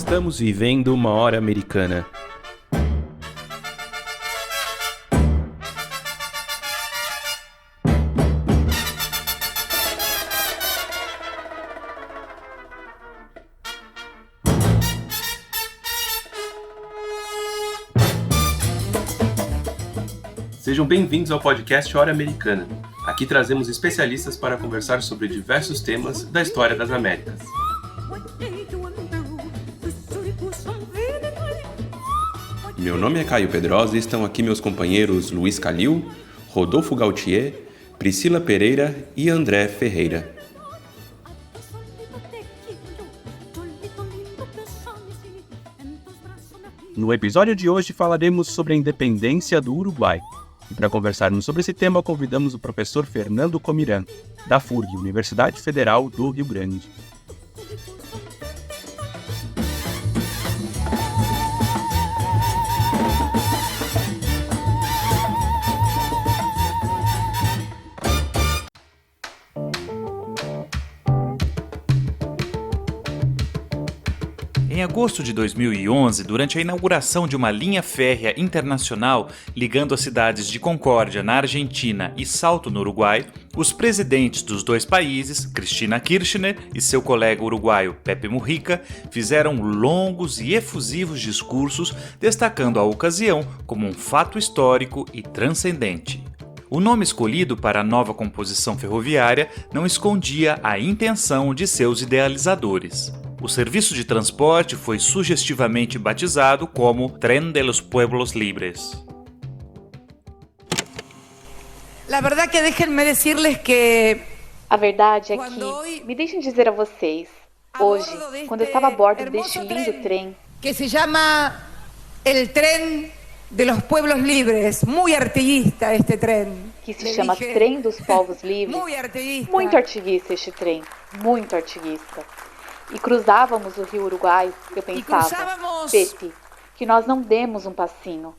Estamos vivendo uma hora americana. Sejam bem-vindos ao podcast Hora Americana. Aqui trazemos especialistas para conversar sobre diversos temas da história das Américas. Meu nome é Caio Pedrosa e estão aqui meus companheiros Luiz Calil, Rodolfo Gautier, Priscila Pereira e André Ferreira. No episódio de hoje falaremos sobre a independência do Uruguai. E para conversarmos sobre esse tema, convidamos o professor Fernando Comiran, da FURG, Universidade Federal do Rio Grande. Em agosto de 2011, durante a inauguração de uma linha férrea internacional ligando as cidades de Concórdia, na Argentina, e Salto, no Uruguai, os presidentes dos dois países, Cristina Kirchner e seu colega uruguaio Pepe Mujica, fizeram longos e efusivos discursos destacando a ocasião como um fato histórico e transcendente. O nome escolhido para a nova composição ferroviária não escondia a intenção de seus idealizadores. O serviço de transporte foi sugestivamente batizado como Tren de los Pueblos Libres. A verdade é que, me deixem dizer a vocês, hoje, quando eu estava a bordo deste lindo trem, que se chama el Tren de los Pueblos Libres, muy artiguista este tren. Que se chama Trem dos Povos Livres, muito artiguista este trem, muito artiguista. E cruzávamos o rio Uruguai, eu pensava, Pepe, que nós não demos um passinho,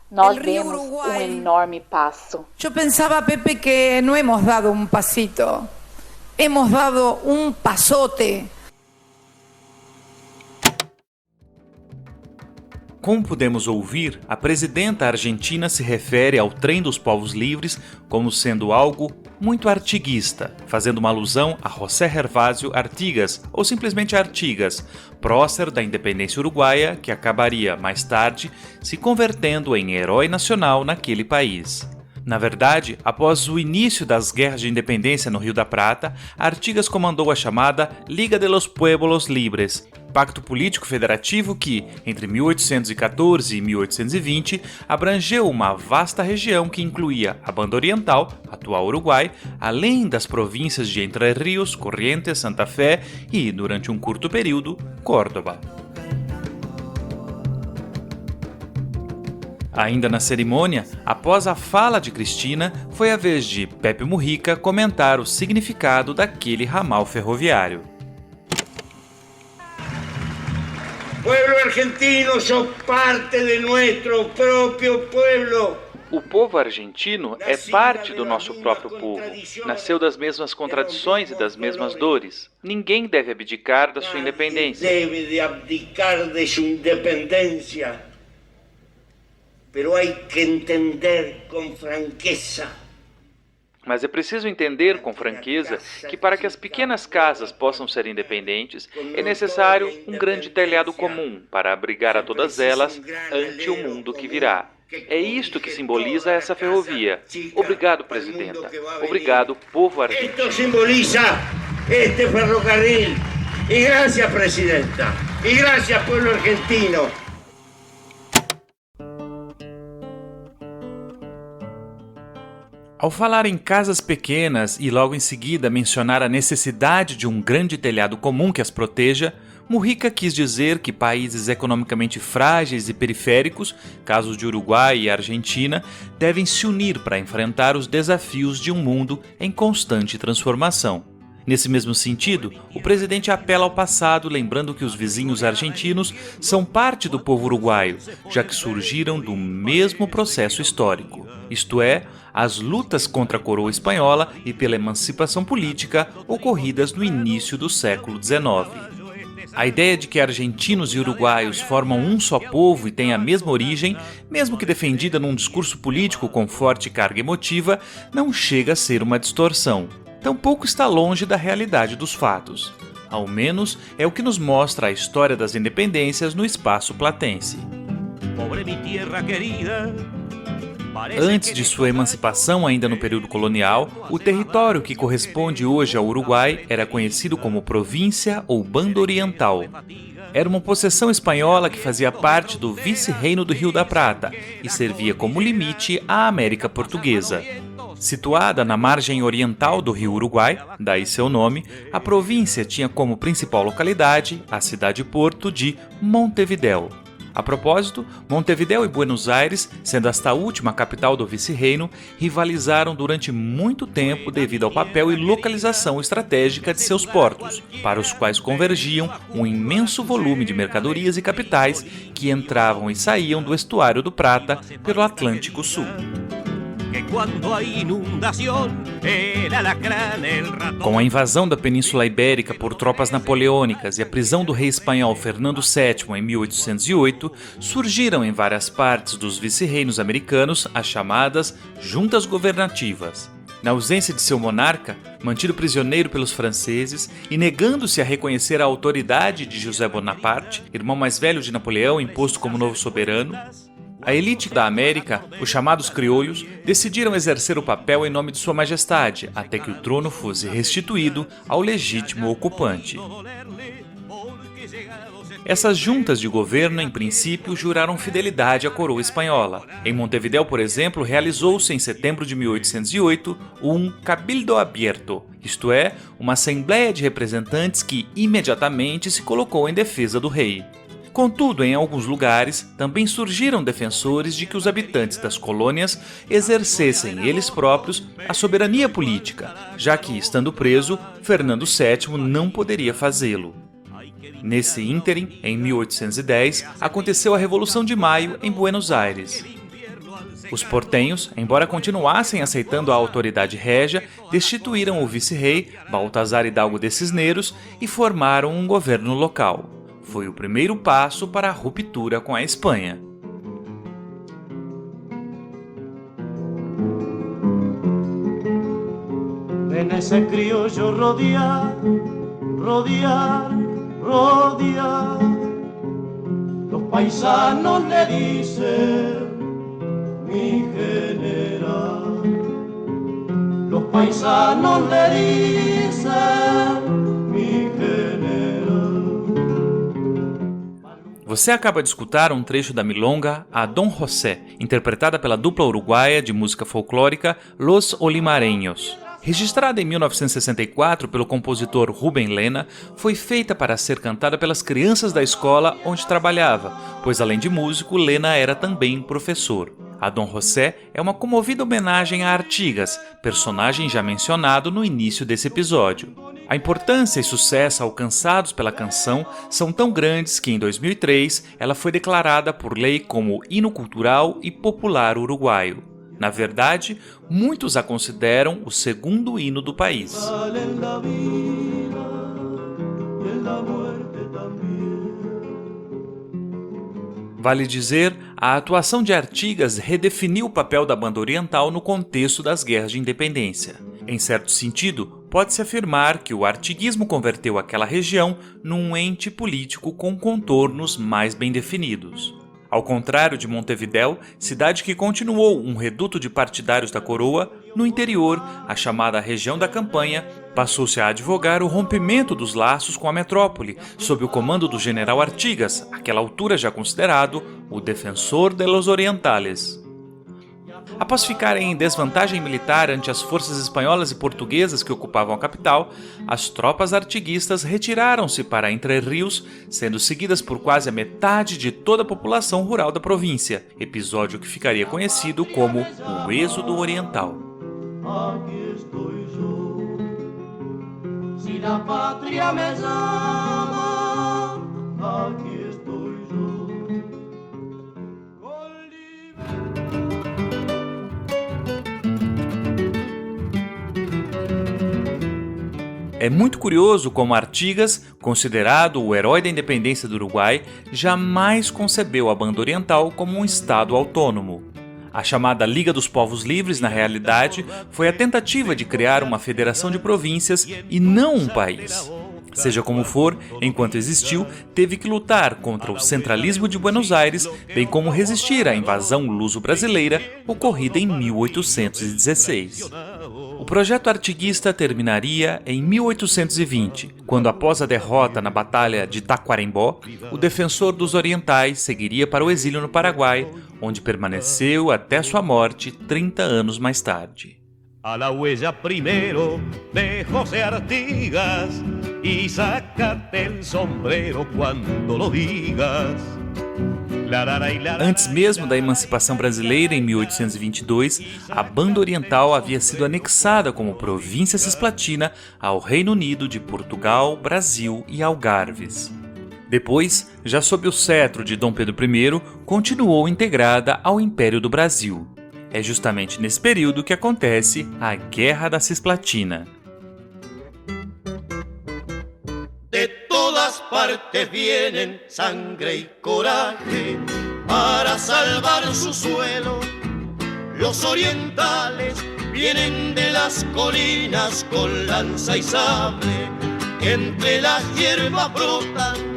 nós demos um enorme passo. Eu pensava, Pepe, que não hemos dado um passito, hemos dado um passote. Como pudemos ouvir, a presidenta argentina se refere ao Trem dos Povos Livres como sendo algo muito artiguista, fazendo uma alusão a José Gervásio Artigas, ou simplesmente Artigas, prócer da independência uruguaia que acabaria, mais tarde, se convertendo em herói nacional naquele país. Na verdade, após o início das guerras de independência no Rio da Prata, Artigas comandou a chamada Liga de los Pueblos Libres, pacto político federativo que, entre 1814 e 1820, abrangeu uma vasta região que incluía a Banda Oriental, atual Uruguai, além das províncias de Entre Ríos, Corrientes, Santa Fé e, durante um curto período, Córdoba. Ainda na cerimônia, após a fala de Cristina, foi a vez de Pepe Mujica comentar o significado daquele ramal ferroviário. Pueblo argentino, sos parte de nuestro propio pueblo. O povo argentino é parte do nosso próprio povo. Nasceu das mesmas contradições e das mesmas dores. Ninguém deve abdicar da sua independência. Deve de abdicar de sua independência. Pero hay que entender com franqueza. Mas é preciso entender com franqueza que para que as pequenas casas possam ser independentes, é necessário um grande telhado comum para abrigar a todas elas ante o mundo que virá. É isto que simboliza essa ferrovia. Obrigado, presidenta. Obrigado, povo argentino. Isto simboliza este ferrocarril. E graças, presidenta. E graças, povo argentino. Ao falar em casas pequenas e logo em seguida mencionar a necessidade de um grande telhado comum que as proteja, Mujica quis dizer que países economicamente frágeis e periféricos, casos de Uruguai e Argentina, devem se unir para enfrentar os desafios de um mundo em constante transformação. Nesse mesmo sentido, o presidente apela ao passado, lembrando que os vizinhos argentinos são parte do povo uruguaio, já que surgiram do mesmo processo histórico, isto é, as lutas contra a coroa espanhola e pela emancipação política ocorridas no início do século XIX. A ideia de que argentinos e uruguaios formam um só povo e têm a mesma origem, mesmo que defendida num discurso político com forte carga emotiva, não chega a ser uma distorção. Tampouco está longe da realidade dos fatos. Ao menos é o que nos mostra a história das independências no espaço platense. Antes de sua emancipação, ainda no período colonial, o território que corresponde hoje ao Uruguai era conhecido como Província ou Banda Oriental. Era uma possessão espanhola que fazia parte do vice-reino do Rio da Prata e servia como limite à América Portuguesa. Situada na margem oriental do rio Uruguai, daí seu nome, a província tinha como principal localidade a cidade-porto de Montevidéu. A propósito, Montevidéu e Buenos Aires, sendo esta última a capital do vice-reino, rivalizaram durante muito tempo devido ao papel e localização estratégica de seus portos, para os quais convergiam um imenso volume de mercadorias e capitais que entravam e saíam do estuário do Prata pelo Atlântico Sul. Com a invasão da Península Ibérica por tropas napoleônicas e a prisão do rei espanhol Fernando VII em 1808, surgiram em várias partes dos vice-reinos americanos as chamadas juntas governativas. Na ausência de seu monarca, mantido prisioneiro pelos franceses e negando-se a reconhecer a autoridade de José Bonaparte, irmão mais velho de Napoleão imposto como novo soberano, a elite da América, os chamados crioulos, decidiram exercer o papel em nome de Sua Majestade, até que o trono fosse restituído ao legítimo ocupante. Essas juntas de governo, em princípio, juraram fidelidade à coroa espanhola. Em Montevidéu, por exemplo, realizou-se em setembro de 1808 um Cabildo Abierto, isto é, uma assembleia de representantes que imediatamente se colocou em defesa do rei. Contudo, em alguns lugares, também surgiram defensores de que os habitantes das colônias exercessem eles próprios a soberania política, já que, estando preso, Fernando VII não poderia fazê-lo. Nesse ínterim, em 1810, aconteceu a Revolução de Maio em Buenos Aires. Os portenhos, embora continuassem aceitando a autoridade régia, destituíram o vice-rei, Baltazar Hidalgo de Cisneros, e formaram um governo local. Foi o primeiro passo para a ruptura com a Espanha. En ese criollo rodear, rodear, rodear, los paisanos le dicen mi general, los paisanos le dicen mi general. Você acaba de escutar um trecho da milonga A Dom José, interpretada pela dupla uruguaia de música folclórica Los Olimareños. Registrada em 1964 pelo compositor Rubem Lena, foi feita para ser cantada pelas crianças da escola onde trabalhava, pois além de músico, Lena era também professor. A Dom José é uma comovida homenagem a Artigas, personagem já mencionado no início desse episódio. A importância e sucesso alcançados pela canção são tão grandes que, em 2003, ela foi declarada por lei como hino cultural e popular uruguaio. Na verdade, muitos a consideram o segundo hino do país. Vale dizer, a atuação de Artigas redefiniu o papel da banda oriental no contexto das guerras de independência. Em certo sentido, pode-se afirmar que o artiguismo converteu aquela região num ente político com contornos mais bem definidos. Ao contrário de Montevidéu, cidade que continuou um reduto de partidários da coroa, no interior, a chamada região da campanha, passou-se a advogar o rompimento dos laços com a metrópole, sob o comando do general Artigas, àquela altura já considerado o defensor de los orientales. Após ficarem em desvantagem militar ante as forças espanholas e portuguesas que ocupavam a capital, as tropas artiguistas retiraram-se para Entre Rios, sendo seguidas por quase a metade de toda a população rural da província, episódio que ficaria conhecido como o Êxodo Oriental. Aqui estou eu, se a pátria me chama, aqui estou eu. É muito curioso como Artigas, considerado o herói da independência do Uruguai, jamais concebeu a Banda Oriental como um estado autônomo. A chamada Liga dos Povos Livres, na realidade, foi a tentativa de criar uma federação de províncias e não um país. Seja como for, enquanto existiu, teve que lutar contra o centralismo de Buenos Aires, bem como resistir à invasão luso-brasileira ocorrida em 1816. O projeto artiguista terminaria em 1820, quando, após a derrota na Batalha de Tacuarembó, o defensor dos orientais seguiria para o exílio no Paraguai, onde permaneceu até sua morte 30 anos mais tarde. A la huella primero de José Artigas y sácate el sombrero cuando lo digas. Antes mesmo da emancipação brasileira, em 1822, a Banda Oriental havia sido anexada como província cisplatina ao Reino Unido de Portugal, Brasil e Algarves. Depois, já sob o cetro de Dom Pedro I, continuou integrada ao Império do Brasil. É justamente nesse período que acontece a Guerra da Cisplatina. De todas partes vienen sangre y coraje para salvar su suelo. Los orientales vienen de las colinas con lanza y sable. Entre las hierbas brotan.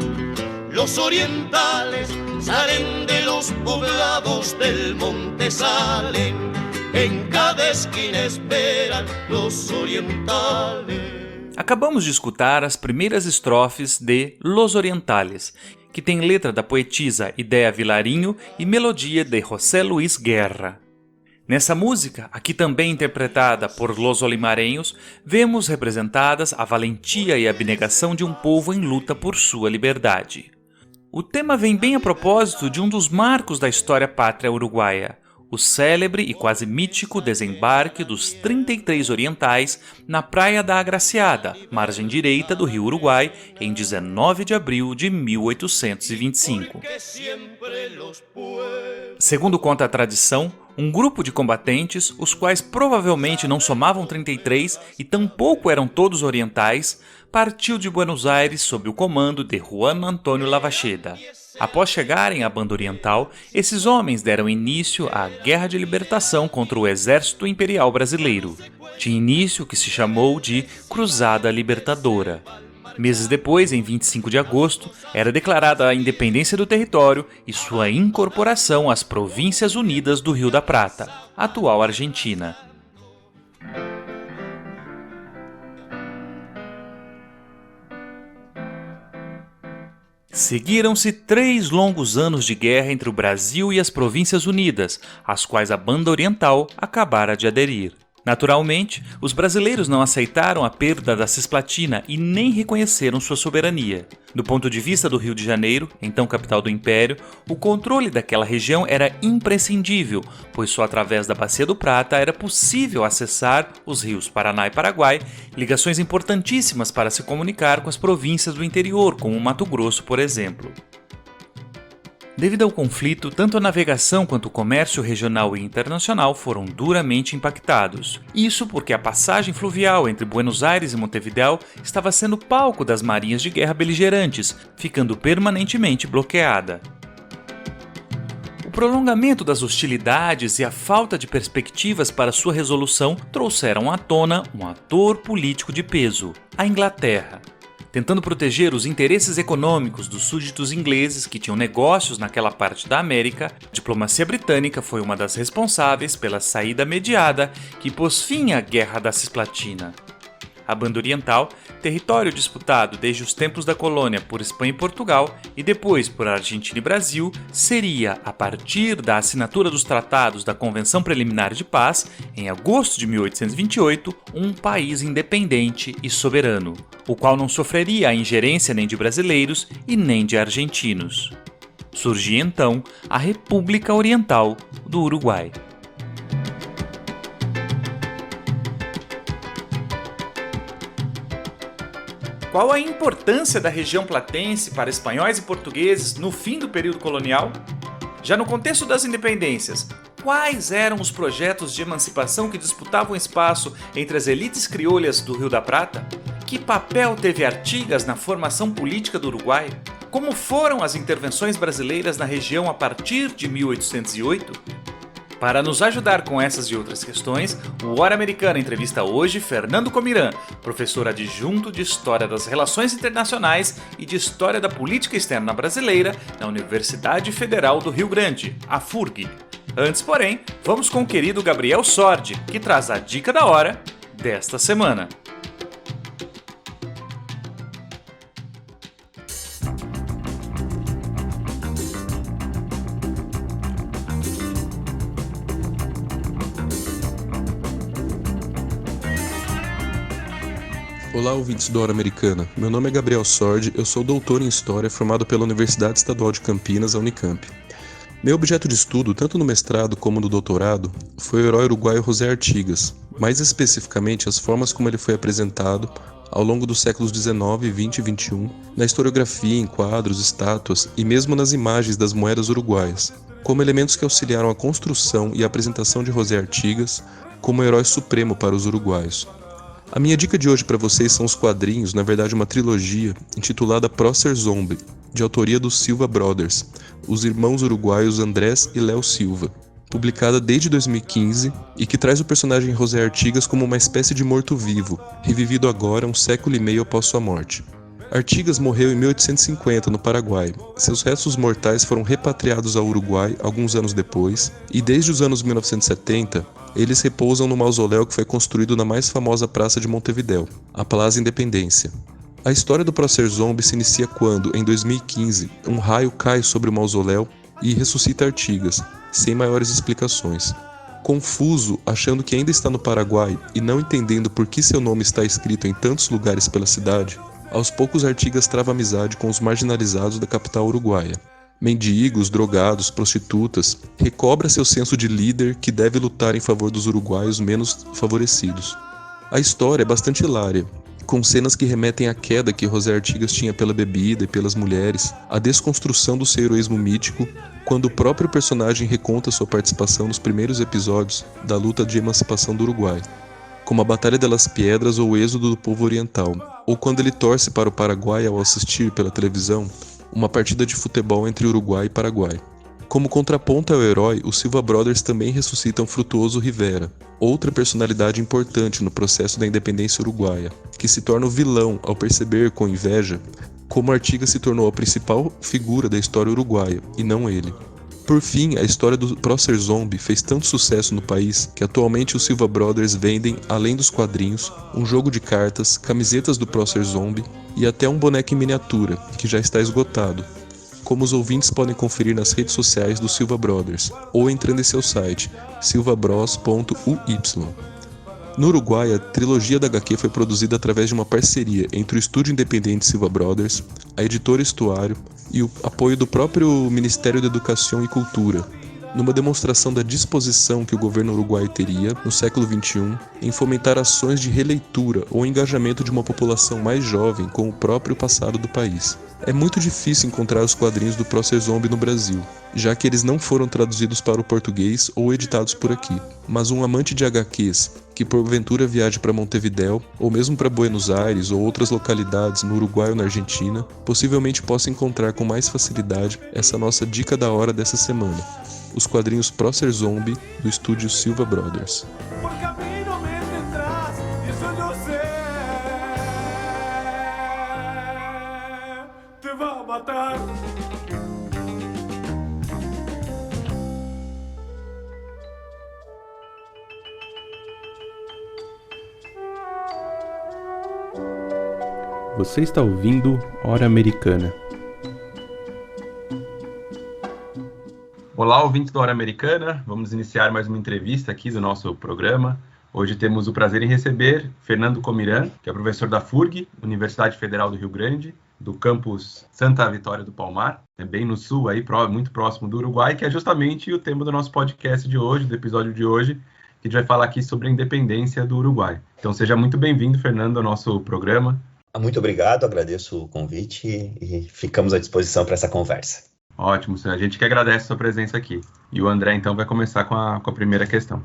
Los orientales salen de los poblados del monte, salen. En cada esquina esperan los orientales. Acabamos de escutar as primeiras estrofes de Los Orientales, que tem letra da poetisa Idéia Vilarinho e melodia de José Luis Guerra. Nessa música, aqui também interpretada por Los Olimareños, vemos representadas a valentia e a abnegação de um povo em luta por sua liberdade. O tema vem bem a propósito de um dos marcos da história pátria uruguaia, o célebre e quase mítico desembarque dos 33 orientais na Praia da Agraciada, margem direita do rio Uruguai, em 19 de abril de 1825. Segundo conta a tradição, um grupo de combatentes, os quais provavelmente não somavam 33 e tampouco eram todos orientais, partiu de Buenos Aires sob o comando de Juan Antônio Lavacheda. Após chegarem à Banda Oriental, esses homens deram início à Guerra de Libertação contra o Exército Imperial Brasileiro. Tinha início o que se chamou de Cruzada Libertadora. Meses depois, em 25 de agosto, era declarada a independência do território e sua incorporação às Províncias Unidas do Rio da Prata, atual Argentina. Seguiram-se 3 longos anos de guerra entre o Brasil e as Províncias Unidas, às quais a Banda Oriental acabara de aderir. Naturalmente, os brasileiros não aceitaram a perda da Cisplatina e nem reconheceram sua soberania. Do ponto de vista do Rio de Janeiro, então capital do Império, o controle daquela região era imprescindível, pois só através da Bacia do Prata era possível acessar os rios Paraná e Paraguai, ligações importantíssimas para se comunicar com as províncias do interior, como Mato Grosso, por exemplo. Devido ao conflito, tanto a navegação quanto o comércio regional e internacional foram duramente impactados. Isso porque a passagem fluvial entre Buenos Aires e Montevidéu estava sendo palco das marinhas de guerra beligerantes, ficando permanentemente bloqueada. O prolongamento das hostilidades e a falta de perspectivas para sua resolução trouxeram à tona um ator político de peso, a Inglaterra. Tentando proteger os interesses econômicos dos súditos ingleses que tinham negócios naquela parte da América, a diplomacia britânica foi uma das responsáveis pela saída mediada que pôs fim à Guerra da Cisplatina. A Banda Oriental, território disputado desde os tempos da colônia por Espanha e Portugal e depois por Argentina e Brasil, seria, a partir da assinatura dos tratados da Convenção Preliminar de Paz, em agosto de 1828, um país independente e soberano, o qual não sofreria a ingerência nem de brasileiros e nem de argentinos. Surgia então a República Oriental do Uruguai. Qual a importância da região platense para espanhóis e portugueses no fim do período colonial? Já no contexto das independências, quais eram os projetos de emancipação que disputavam espaço entre as elites crioulas do Rio da Prata? Que papel teve Artigas na formação política do Uruguai? Como foram as intervenções brasileiras na região a partir de 1808? Para nos ajudar com essas e outras questões, o Hora Americana entrevista hoje Fernando Comirã, professor adjunto de História das Relações Internacionais e de História da Política Externa Brasileira na Universidade Federal do Rio Grande, a FURG. Antes, porém, vamos com o querido Gabriel Sordi, que traz a dica da hora desta semana. Olá, ouvintes do Hora Americana. Meu nome é Gabriel Sordi, eu sou doutor em História formado pela Universidade Estadual de Campinas, a Unicamp. Meu objeto de estudo, tanto no mestrado como no doutorado, foi o herói uruguaio José Artigas, mais especificamente as formas como ele foi apresentado ao longo dos séculos XIX, XX e XXI, na historiografia, em quadros, estátuas e mesmo nas imagens das moedas uruguaias, como elementos que auxiliaram a construção e a apresentação de José Artigas como herói supremo para os uruguaios. A minha dica de hoje para vocês são os quadrinhos, na verdade uma trilogia, intitulada Prócer Zombie, de autoria dos Silva Brothers, os irmãos uruguaios Andrés e Léo Silva, publicada desde 2015 e que traz o personagem José Artigas como uma espécie de morto-vivo, revivido agora 1 século e meio após sua morte. Artigas morreu em 1850 no Paraguai. Seus restos mortais foram repatriados ao Uruguai alguns anos depois e desde os anos 1970 eles repousam no mausoléu que foi construído na mais famosa praça de Montevidéu, a Plaza Independência. A história do Prócer Zombie se inicia quando, em 2015, um raio cai sobre o mausoléu e ressuscita Artigas, sem maiores explicações. Confuso, achando que ainda está no Paraguai e não entendendo por que seu nome está escrito em tantos lugares pela cidade, aos poucos Artigas trava amizade com os marginalizados da capital uruguaia. Mendigos, drogados, prostitutas, recobra seu senso de líder que deve lutar em favor dos uruguaios menos favorecidos. A história é bastante hilária, com cenas que remetem à queda que José Artigas tinha pela bebida e pelas mulheres, a desconstrução do seu heroísmo mítico, quando o próprio personagem reconta sua participação nos primeiros episódios da luta de emancipação do Uruguai, como a Batalha das Piedras ou o êxodo do povo oriental, ou quando ele torce para o Paraguai ao assistir pela televisão uma partida de futebol entre Uruguai e Paraguai. Como contraponto ao herói, os Silva Brothers também ressuscitam Frutuoso Rivera, outra personalidade importante no processo da independência uruguaia, que se torna o vilão ao perceber com inveja como Artigas se tornou a principal figura da história uruguaia, e não ele. Por fim, a história do Prócer Zombie fez tanto sucesso no país que atualmente os Silva Brothers vendem, além dos quadrinhos, um jogo de cartas, camisetas do Prócer Zombie e até um boneco em miniatura, que já está esgotado, como os ouvintes podem conferir nas redes sociais do Silva Brothers, ou entrando em seu site, silvabros.uy. No Uruguai, a trilogia da HQ foi produzida através de uma parceria entre o estúdio independente Silva Brothers, a editora Estuário e o apoio do próprio Ministério da Educação e Cultura, numa demonstração da disposição que o governo uruguaio teria, no século XXI, em fomentar ações de releitura ou engajamento de uma população mais jovem com o próprio passado do país. É muito difícil encontrar os quadrinhos do Prócer Zombie no Brasil, já que eles não foram traduzidos para o português ou editados por aqui. Mas um amante de HQs, que porventura viaje para Montevidéu, ou mesmo para Buenos Aires ou outras localidades no Uruguai ou na Argentina, possivelmente possa encontrar com mais facilidade essa nossa dica da hora dessa semana: os quadrinhos Prócer Zombie do estúdio Silva Brothers. Você está ouvindo Hora Americana. Olá, ouvintes da Hora Americana. Vamos iniciar mais uma entrevista aqui do nosso programa. Hoje temos o prazer em receber Fernando Comirã, que é professor da FURG, Universidade Federal do Rio Grande, do campus Santa Vitória do Palmar, bem no sul, aí, muito próximo do Uruguai, que é justamente o tema do nosso podcast de hoje, do episódio de hoje, que a gente vai falar aqui sobre a independência do Uruguai. Então seja muito bem-vindo, Fernando, ao nosso programa. Muito obrigado, agradeço o convite e ficamos à disposição para essa conversa. Ótimo, a gente que agradece a sua presença aqui. E o André, então, vai começar com a primeira questão.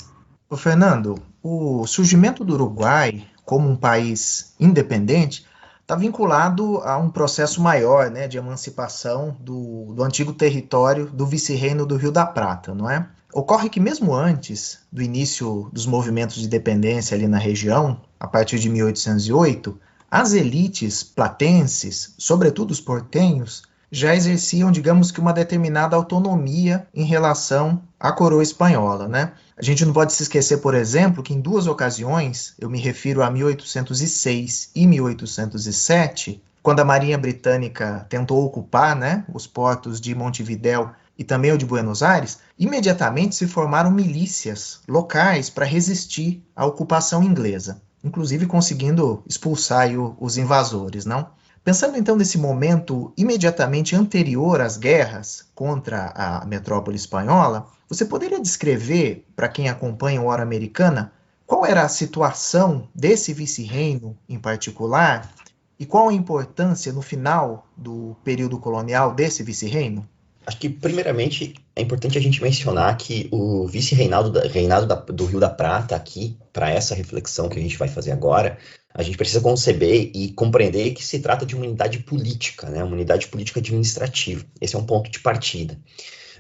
Ô Fernando, o surgimento do Uruguai como um país independente está vinculado a um processo maior, né, de emancipação do antigo território do vice-reino do Rio da Prata, não é? Ocorre que mesmo antes do início dos movimentos de independência ali na região, a partir de 1808, as elites platenses, sobretudo os portenhos, já exerciam, digamos que, uma determinada autonomia em relação à coroa espanhola, né? A gente não pode se esquecer, por exemplo, que em duas ocasiões, eu me refiro a 1806 e 1807, quando a Marinha Britânica tentou ocupar, né, os portos de Montevidéu e também o de Buenos Aires, imediatamente se formaram milícias locais para resistir à ocupação inglesa, inclusive conseguindo expulsar aí os invasores, não? Pensando então nesse momento imediatamente anterior às guerras contra a metrópole espanhola, você poderia descrever, para quem acompanha o Hora Americana, qual era a situação desse vice-reino em particular e qual a importância no final do período colonial desse vice-reino? Acho que, primeiramente, é importante a gente mencionar que o vice-reinado do Rio da Prata, aqui, para essa reflexão que a gente vai fazer agora, a gente precisa conceber e compreender que se trata de uma unidade política, né? Uma unidade política administrativa. Esse é um ponto de partida.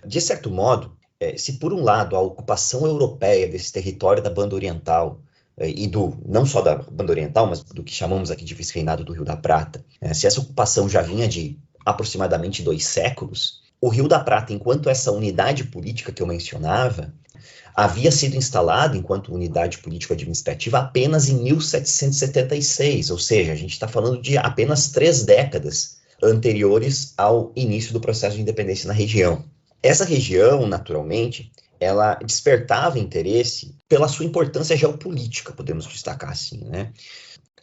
De certo modo, se por um lado a ocupação europeia desse território da Banda Oriental, e não só da Banda Oriental, mas do que chamamos aqui de vice-reinado do Rio da Prata, se essa ocupação já vinha de aproximadamente 2 séculos, o Rio da Prata, enquanto essa unidade política que eu mencionava, havia sido instalado enquanto unidade político-administrativa apenas em 1776, ou seja, a gente está falando de apenas 3 décadas anteriores ao início do processo de independência na região. Essa região, naturalmente, ela despertava interesse pela sua importância geopolítica, podemos destacar assim, né?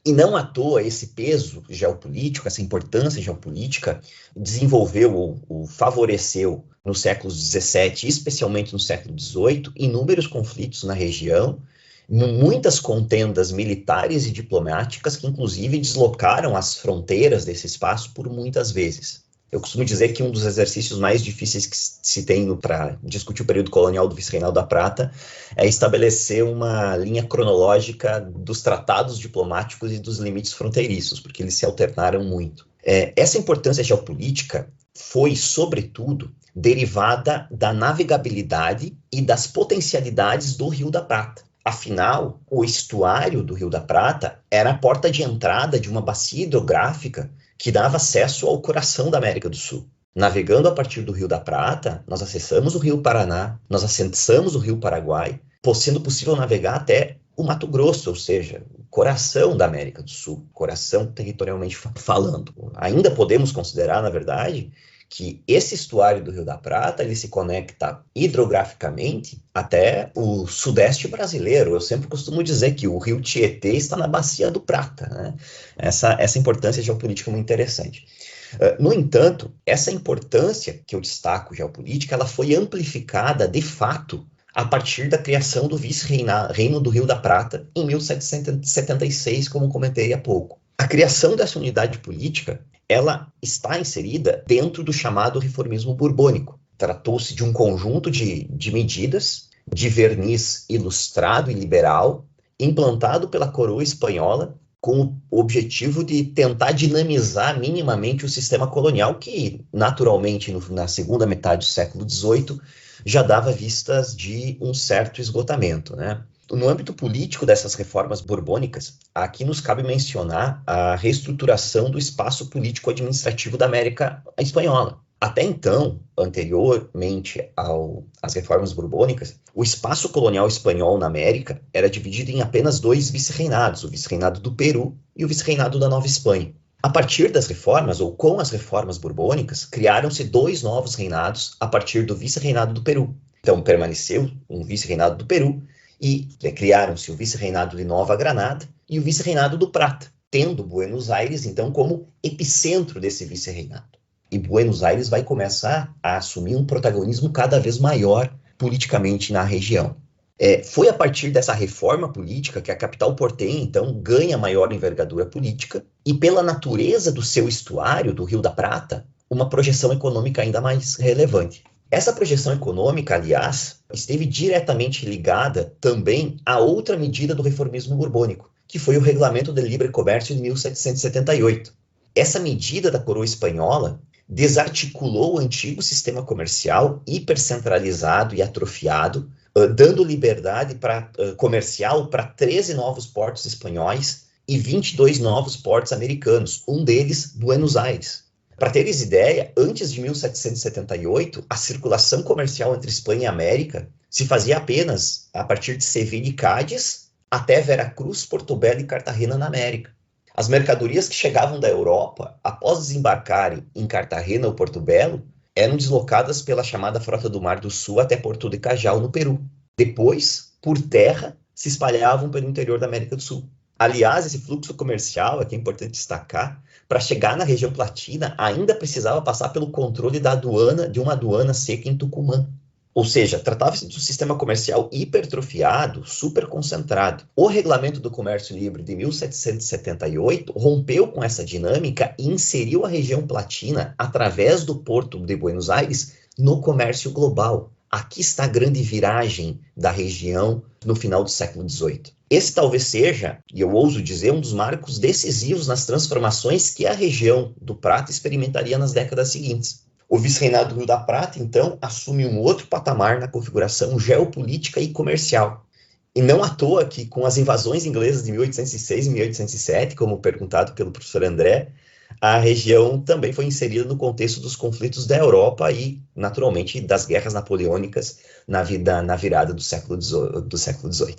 E não à toa esse peso geopolítico, essa importância geopolítica, desenvolveu ou favoreceu no século XVII, especialmente no século XVIII, inúmeros conflitos na região, muitas contendas militares e diplomáticas que, inclusive, deslocaram as fronteiras desse espaço por muitas vezes. Eu costumo dizer que um dos exercícios mais difíceis que se tem para discutir o período colonial do Vice-Reinado da Prata é estabelecer uma linha cronológica dos tratados diplomáticos e dos limites fronteiriços, porque eles se alternaram muito. Essa importância geopolítica foi, sobretudo, derivada da navegabilidade e das potencialidades do Rio da Prata. Afinal, o estuário do Rio da Prata era a porta de entrada de uma bacia hidrográfica que dava acesso ao coração da América do Sul. Navegando a partir do Rio da Prata, nós acessamos o Rio Paraná, nós acessamos o Rio Paraguai, sendo possível navegar até o Mato Grosso, ou seja, o coração da América do Sul, coração territorialmente falando. Ainda podemos considerar, na verdade, que esse estuário do Rio da Prata ele se conecta hidrograficamente até o sudeste brasileiro. Eu sempre costumo dizer que o rio Tietê está na Bacia do Prata, né? Essa importância geopolítica é muito interessante. No entanto, essa importância que eu destaco geopolítica, ela foi amplificada de fato a partir da criação do vice-reino do Rio da Prata em 1776, como comentei há pouco. A criação dessa unidade política ela está inserida dentro do chamado reformismo borbônico. Tratou-se de um conjunto de medidas de verniz ilustrado e liberal, implantado pela coroa espanhola, com o objetivo de tentar dinamizar minimamente o sistema colonial, que, naturalmente, na segunda metade do século XVIII, já dava vistas de um certo esgotamento, né? No âmbito político dessas reformas borbônicas, aqui nos cabe mencionar a reestruturação do espaço político-administrativo da América Espanhola. Até então, anteriormente às reformas borbônicas, o espaço colonial espanhol na América era dividido em apenas 2 vice-reinados, o vice-reinado do Peru e o vice-reinado da Nova Espanha. A partir das reformas, ou com as reformas borbônicas, criaram-se 2 novos reinados a partir do vice-reinado do Peru. Então, permaneceu um vice-reinado do Peru, e criaram-se o vice-reinado de Nova Granada e o vice-reinado do Prata, tendo Buenos Aires, então, como epicentro desse vice-reinado. E Buenos Aires vai começar a assumir um protagonismo cada vez maior politicamente na região. Foi a partir dessa reforma política que a capital portenha, então, ganha maior envergadura política e, pela natureza do seu estuário, do Rio da Prata, uma projeção econômica ainda mais relevante. Essa projeção econômica, aliás, esteve diretamente ligada também a outra medida do reformismo borbônico, que foi o Regulamento de Livre Comércio de 1778. Essa medida da coroa espanhola desarticulou o antigo sistema comercial hipercentralizado e atrofiado, dando liberdade comercial para 13 novos portos espanhóis e 22 novos portos americanos, um deles Buenos Aires. Para teres ideia, antes de 1778, a circulação comercial entre Espanha e América se fazia apenas a partir de Sevilha e Cádiz até Veracruz, Portobelo e Cartagena na América. As mercadorias que chegavam da Europa, após desembarcarem em Cartagena ou Portobelo, eram deslocadas pela chamada Frota do Mar do Sul até Porto de Cajal, no Peru. Depois, por terra, se espalhavam pelo interior da América do Sul. Aliás, esse fluxo comercial, aqui é importante destacar, para chegar na região platina, ainda precisava passar pelo controle de uma aduana seca em Tucumã. Ou seja, tratava-se de um sistema comercial hipertrofiado, super concentrado. O Regulamento do Comércio Livre de 1778 rompeu com essa dinâmica e inseriu a região platina, através do Porto de Buenos Aires, no comércio global. Aqui está a grande viragem da região no final do século XVIII. Esse talvez seja, e eu ouso dizer, um dos marcos decisivos nas transformações que a região do Prata experimentaria nas décadas seguintes. O vice-reinado do Rio da Prata, então, assume um outro patamar na configuração geopolítica e comercial. E não à toa que, com as invasões inglesas de 1806 e 1807, como perguntado pelo professor André, a região também foi inserida no contexto dos conflitos da Europa e, naturalmente, das guerras napoleônicas na virada do século XVIII.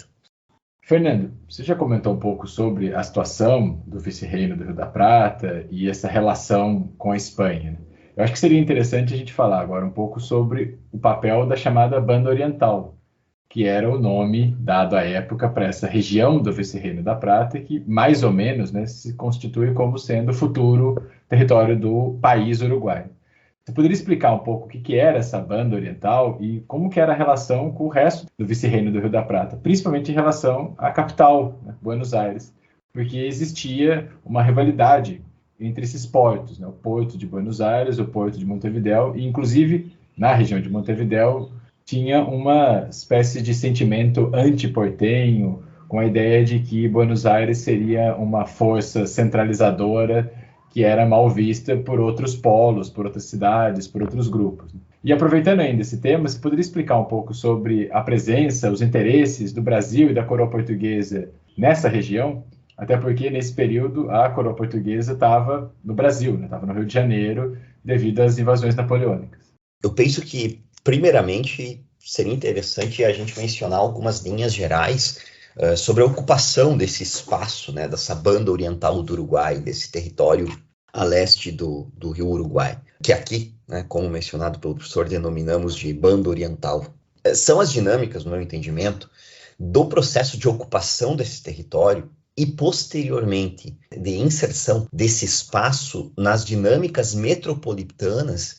Fernando, você já comentou um pouco sobre a situação do vice-reino do Rio da Prata e essa relação com a Espanha, né? Eu acho que seria interessante a gente falar agora um pouco sobre o papel da chamada Banda Oriental, que era o nome dado à época para essa região do Vice-Reino da Prata, que mais ou menos, né, se constitui como sendo o futuro território do país Uruguai. Você poderia explicar um pouco o que era essa Banda Oriental e como que era a relação com o resto do Vice-Reino do Rio da Prata, principalmente em relação à capital, né, Buenos Aires, porque existia uma rivalidade entre esses portos, né? O porto de Buenos Aires, o porto de Montevidéu, e inclusive na região de Montevidéu tinha uma espécie de sentimento anti-portenho, com a ideia de que Buenos Aires seria uma força centralizadora que era mal vista por outros polos, por outras cidades, por outros grupos. E aproveitando ainda esse tema, você poderia explicar um pouco sobre a presença, os interesses do Brasil e da coroa portuguesa nessa região? Até porque, nesse período, a coroa portuguesa estava no Brasil, estava no Rio de Janeiro, devido às invasões napoleônicas. Eu penso que, primeiramente, seria interessante a gente mencionar algumas linhas gerais sobre a ocupação desse espaço, né, dessa banda oriental do Uruguai, desse território a leste do Rio Uruguai, que aqui, né, como mencionado pelo professor, denominamos de banda oriental. São as dinâmicas, no meu entendimento, do processo de ocupação desse território e, posteriormente, de inserção desse espaço nas dinâmicas metropolitanas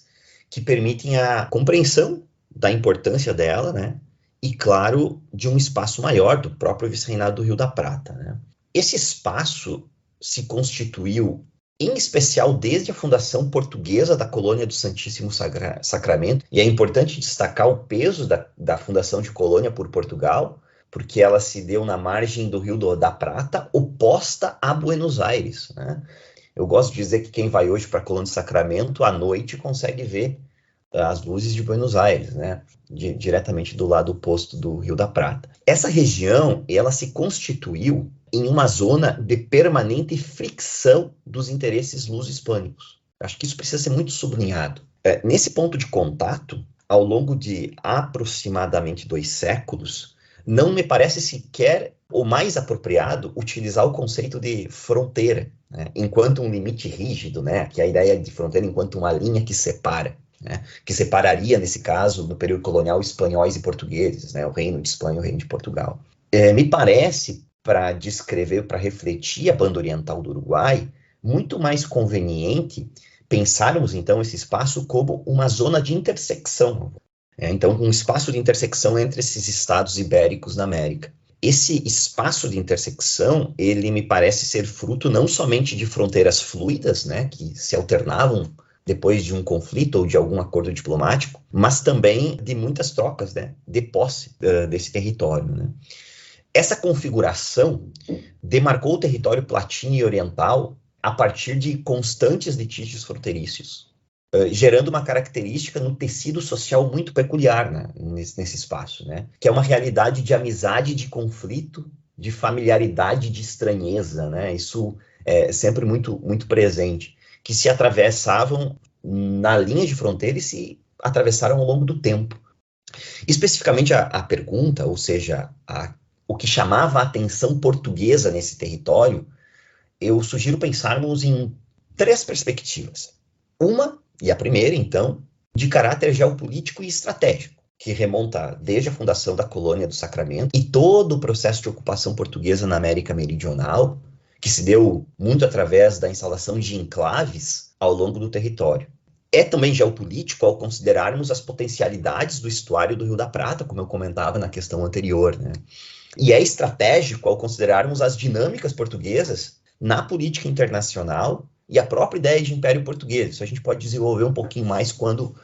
que permitem a compreensão da importância dela, né? E, claro, de um espaço maior do próprio vice-reinado do Rio da Prata, né? Esse espaço se constituiu, em especial, desde a fundação portuguesa da colônia do Santíssimo Sacramento, e é importante destacar o peso da fundação de colônia por Portugal, porque ela se deu na margem do Rio da Prata, oposta a Buenos Aires, né? Eu gosto de dizer que quem vai hoje para a Colônia do Sacramento, à noite, consegue ver as luzes de Buenos Aires, né? Diretamente do lado oposto do Rio da Prata. Essa região, ela se constituiu em uma zona de permanente fricção dos interesses luso-hispânicos. Acho que isso precisa ser muito sublinhado. Nesse ponto de contato, ao longo de aproximadamente 2 séculos, não me parece sequer o mais apropriado utilizar o conceito de fronteira, né, enquanto um limite rígido, né, que é a ideia de fronteira enquanto uma linha que separa, né, que separaria, nesse caso, no período colonial, espanhóis e portugueses, né, o Reino de Espanha e o Reino de Portugal. Me parece, para descrever, para refletir a banda oriental do Uruguai, muito mais conveniente pensarmos, então, esse espaço como uma zona de intersecção. Então, um espaço de intersecção entre esses estados ibéricos na América. Esse espaço de intersecção, ele me parece ser fruto não somente de fronteiras fluidas, né, que se alternavam depois de um conflito ou de algum acordo diplomático, mas também de muitas trocas, né, de posse desse território, né. Essa configuração demarcou o território platino e oriental a partir de constantes litígios fronteiriços, gerando uma característica no tecido social muito peculiar, né, nesse espaço, né, que é uma realidade de amizade, de conflito, de familiaridade, de estranheza, né, isso é sempre muito, muito presente, que se atravessavam na linha de fronteira e se atravessaram ao longo do tempo. Especificamente a pergunta, ou seja, o que chamava a atenção portuguesa nesse território, eu sugiro pensarmos em 3 perspectivas. Uma, e a primeira, então, de caráter geopolítico e estratégico, que remonta desde a fundação da colônia do Sacramento e todo o processo de ocupação portuguesa na América Meridional, que se deu muito através da instalação de enclaves ao longo do território. É também geopolítico ao considerarmos as potencialidades do estuário do Rio da Prata, como eu comentava na questão anterior, né? E é estratégico ao considerarmos as dinâmicas portuguesas na política internacional e a própria ideia de Império Português. Isso a gente pode desenvolver um pouquinho mais quando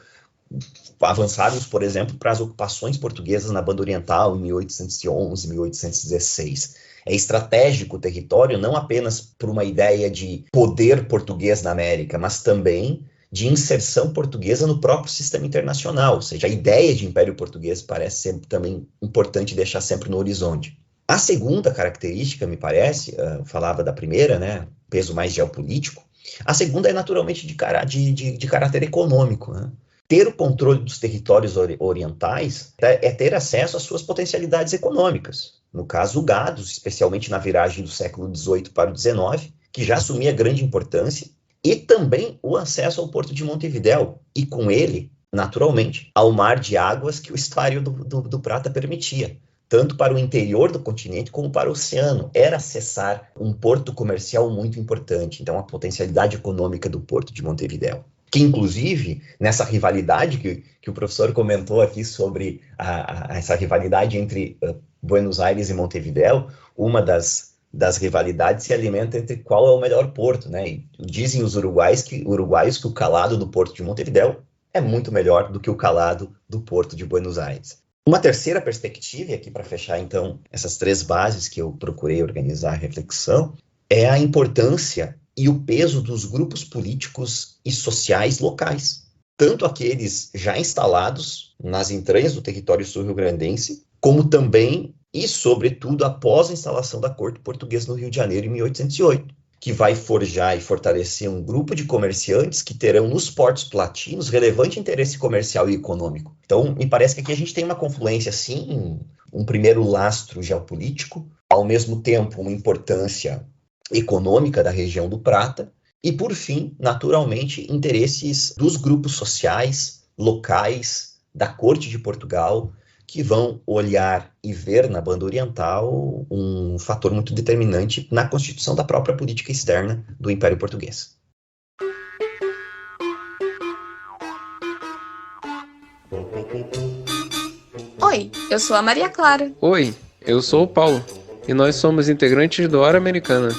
avançarmos, por exemplo, para as ocupações portuguesas na Banda Oriental em 1811, 1816. É estratégico o território não apenas por uma ideia de poder português na América, mas também de inserção portuguesa no próprio sistema internacional, ou seja, a ideia de Império Português parece ser também importante deixar sempre no horizonte. A segunda característica, me parece, falava da primeira, né, peso mais geopolítico, a segunda é naturalmente de caráter econômico, né? Ter o controle dos territórios orientais é ter acesso às suas potencialidades econômicas. No caso, o gado, especialmente na viragem do século XVIII para o XIX, que já assumia grande importância, e também o acesso ao porto de Montevidéu, e com ele, naturalmente, ao mar de águas que o estuário do Prata permitia, tanto para o interior do continente como para o oceano. Era acessar um porto comercial muito importante, então a potencialidade econômica do porto de Montevidéu. Que, inclusive, nessa rivalidade que o professor comentou aqui sobre essa rivalidade entre Buenos Aires e Montevidéu, uma das rivalidades se alimenta entre qual é o melhor porto, né? E dizem os uruguaios que o calado do porto de Montevidéu é muito melhor do que o calado do porto de Buenos Aires. Uma terceira perspectiva, e aqui para fechar então essas 3 bases que eu procurei organizar a reflexão, é a importância e o peso dos grupos políticos e sociais locais, tanto aqueles já instalados nas entranhas do território sul-rio-grandense, como também e, sobretudo, após a instalação da corte portuguesa no Rio de Janeiro em 1808, que vai forjar e fortalecer um grupo de comerciantes que terão nos portos platinos relevante interesse comercial e econômico. Então, me parece que aqui a gente tem uma confluência, sim, um primeiro lastro geopolítico, ao mesmo tempo uma importância econômica da região do Prata, e, por fim, naturalmente, interesses dos grupos sociais, locais, da corte de Portugal, que vão olhar e ver na Banda Oriental um fator muito determinante na constituição da própria política externa do Império Português. Oi, eu sou a Maria Clara. Oi, eu sou o Paulo, e nós somos integrantes do Hora Americana.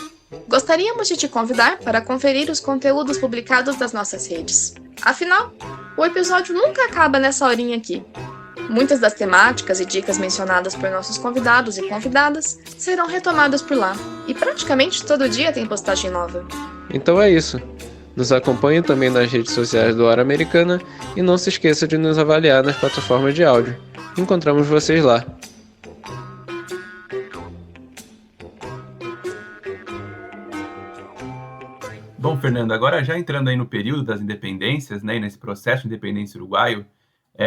Gostaríamos de te convidar para conferir os conteúdos publicados das nossas redes. Afinal, o episódio nunca acaba nessa horinha aqui. Muitas das temáticas e dicas mencionadas por nossos convidados e convidadas serão retomadas por lá, e praticamente todo dia tem postagem nova. Então é isso. Nos acompanhe também nas redes sociais do Hora Americana e não se esqueça de nos avaliar nas plataformas de áudio. Encontramos vocês lá. Bom, Fernando, agora já entrando aí no período das independências, né, e nesse processo de independência uruguaio,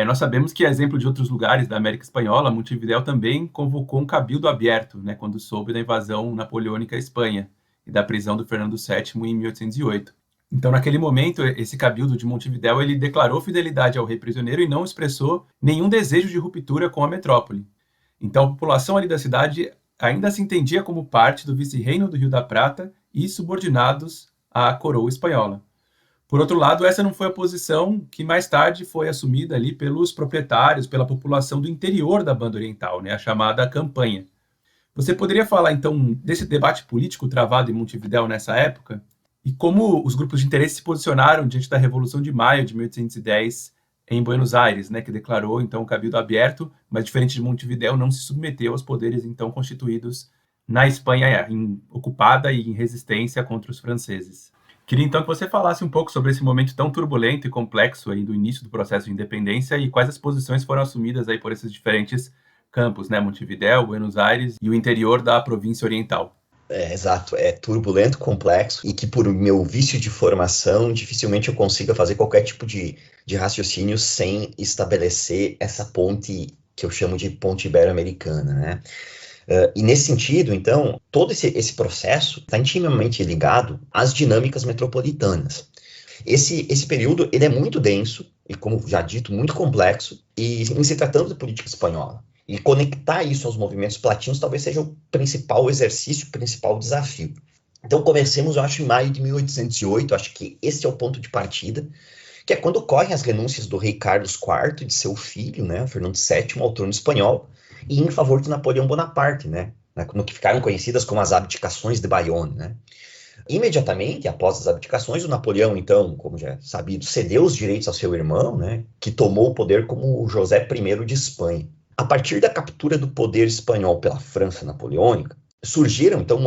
nós sabemos que, a exemplo de outros lugares da América Espanhola, Montevidéu também convocou um cabildo aberto, né, quando soube da invasão napoleônica à Espanha e da prisão do Fernando VII em 1808. Então, naquele momento, esse cabildo de Montevidéu ele declarou fidelidade ao rei prisioneiro e não expressou nenhum desejo de ruptura com a metrópole. Então, a população ali da cidade ainda se entendia como parte do vice-reino do Rio da Prata e subordinados à coroa espanhola. Por outro lado, essa não foi a posição que mais tarde foi assumida ali pelos proprietários, pela população do interior da Banda Oriental, né, a chamada Campanha. Você poderia falar, então, desse debate político travado em Montevidéu nessa época? E como os grupos de interesse se posicionaram diante da Revolução de Maio de 1810 em Buenos Aires, né, que declarou então o Cabildo aberto, mas diferente de Montevidéu, não se submeteu aos poderes então constituídos na Espanha ocupada e em resistência contra os franceses. Queria então que você falasse um pouco sobre esse momento tão turbulento e complexo aí do início do processo de independência e quais as posições foram assumidas aí por esses diferentes campos, né, Montevidéu, Buenos Aires e o interior da província oriental. Exato, é turbulento, complexo, e que por meu vício de formação, dificilmente eu consiga fazer qualquer tipo de raciocínio sem estabelecer essa ponte que eu chamo de ponte ibero-americana, né? E nesse sentido, então, todo esse processo está intimamente ligado às dinâmicas metropolitanas. Esse período ele é muito denso e, como já dito, muito complexo, e em se tratando de política espanhola. E conectar isso aos movimentos platinos talvez seja o principal exercício, o principal desafio. Então, comecemos, eu acho, em maio de 1808, acho que esse é o ponto de partida, que é quando ocorrem as renúncias do rei Carlos IV e de seu filho, né, Fernando VII, ao trono espanhol, e em favor de Napoleão Bonaparte, né, no que ficaram conhecidas como as abdicações de Bayonne, né. Imediatamente, após as abdicações, o Napoleão, então, como já é sabido, cedeu os direitos ao seu irmão, né, que tomou o poder como o José I de Espanha. A partir da captura do poder espanhol pela França napoleônica, surgiram, então,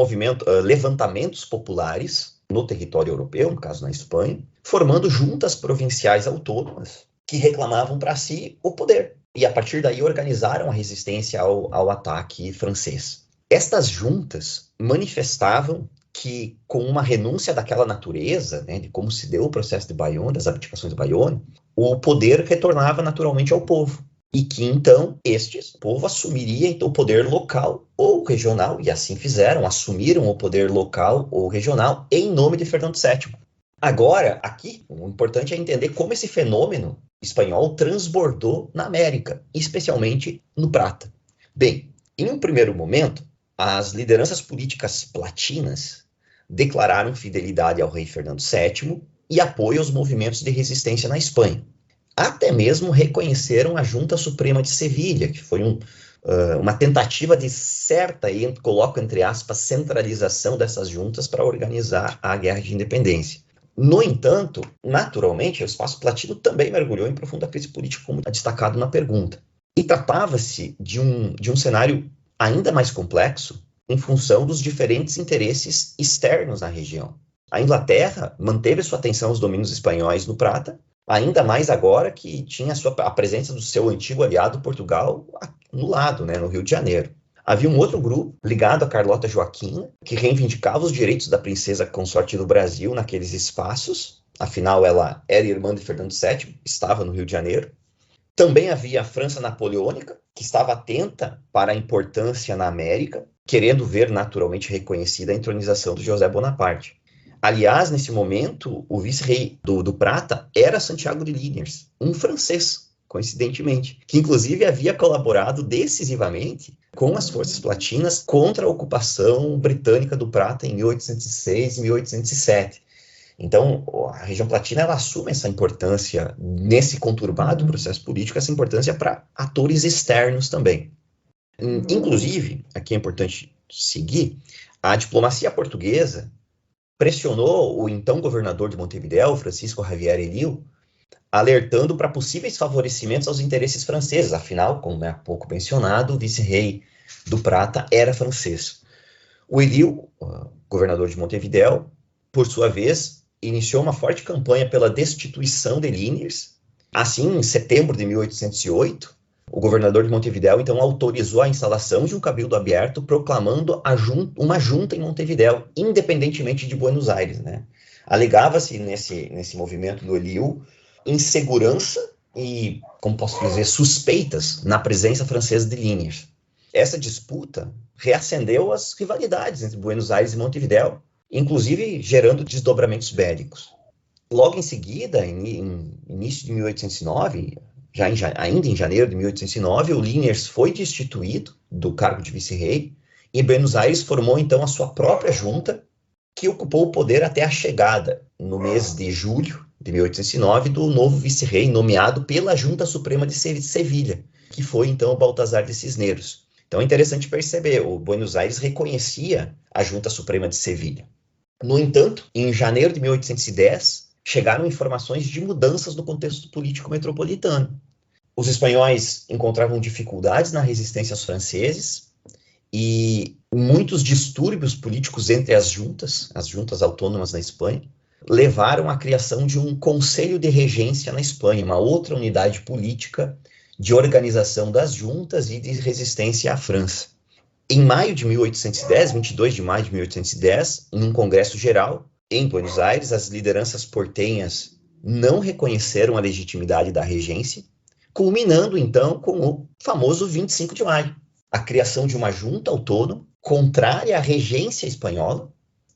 levantamentos populares no território europeu, no caso na Espanha, formando juntas provinciais autônomas que reclamavam para si o poder. E, a partir daí, organizaram a resistência ao ataque francês. Estas juntas manifestavam que, com uma renúncia daquela natureza, né, de como se deu o processo de Bayonne, das abdicações de Bayonne, o poder retornava naturalmente ao povo. E que, então, o povo assumiria então, o poder local ou regional, e assim fizeram, assumiram o poder local ou regional em nome de Fernando VII. Agora, aqui, o importante é entender como esse fenômeno espanhol transbordou na América, especialmente no Prata. Bem, em um primeiro momento, as lideranças políticas platinas declararam fidelidade ao rei Fernando VII e apoio aos movimentos de resistência na Espanha. Até mesmo reconheceram a Junta Suprema de Sevilha, que foi uma tentativa de certa, e coloco entre aspas, centralização dessas juntas para organizar a Guerra de Independência. No entanto, naturalmente, o espaço platino também mergulhou em profunda crise política, como está destacado na pergunta. E tratava-se de um cenário ainda mais complexo em função dos diferentes interesses externos na região. A Inglaterra manteve sua atenção aos domínios espanhóis no Prata, ainda mais agora que tinha a presença do seu antigo aliado Portugal no lado, né, no Rio de Janeiro. Havia um outro grupo ligado a Carlota Joaquina, que reivindicava os direitos da princesa consorte do Brasil naqueles espaços, afinal ela era irmã de Fernando VII, estava no Rio de Janeiro. Também havia a França napoleônica, que estava atenta para a importância na América, querendo ver naturalmente reconhecida a entronização de José Bonaparte. Aliás, nesse momento, o vice-rei do Prata era Santiago de Liniers, um francês, coincidentemente, que inclusive havia colaborado decisivamente com as forças platinas contra a ocupação britânica do Prata em 1806 e 1807. Então, a região platina ela assume essa importância nesse conturbado processo político, essa importância para atores externos também. Inclusive, aqui é importante seguir, a diplomacia portuguesa pressionou o então governador de Montevidéu, Francisco Javier Elío, alertando para possíveis favorecimentos aos interesses franceses. Afinal, como é há pouco mencionado, o vice-rei do Prata era francês. O Elío, governador de Montevidéu, por sua vez, iniciou uma forte campanha pela destituição de Liniers. Assim, em setembro de 1808, o governador de Montevidéu, então, autorizou a instalação de um cabildo aberto, proclamando uma junta em Montevidéu, independentemente de Buenos Aires, né? Alegava-se nesse movimento do Elío insegurança e, como posso dizer, suspeitas na presença francesa de Liniers. Essa disputa reacendeu as rivalidades entre Buenos Aires e Montevidéu, inclusive gerando desdobramentos bélicos. Logo em seguida, em início de 1809, ainda em janeiro de 1809, o Liniers foi destituído do cargo de vice-rei e Buenos Aires formou então a sua própria junta, que ocupou o poder até a chegada, no mês de julho de 1809, do novo vice-rei nomeado pela Junta Suprema de Sevilha, que foi então o Baltazar de Cisneros. Então é interessante perceber, o Buenos Aires reconhecia a Junta Suprema de Sevilha. No entanto, em janeiro de 1810, chegaram informações de mudanças no contexto político metropolitano. Os espanhóis encontravam dificuldades na resistência aos franceses e muitos distúrbios políticos entre as juntas autônomas na Espanha, levaram à criação de um Conselho de Regência na Espanha, uma outra unidade política de organização das juntas e de resistência à França. Em maio de 1810, 22 de maio de 1810, em um congresso geral, em Buenos Aires, as lideranças portenhas não reconheceram a legitimidade da regência, culminando, então, com o famoso 25 de maio, a criação de uma junta autônoma contrária à regência espanhola,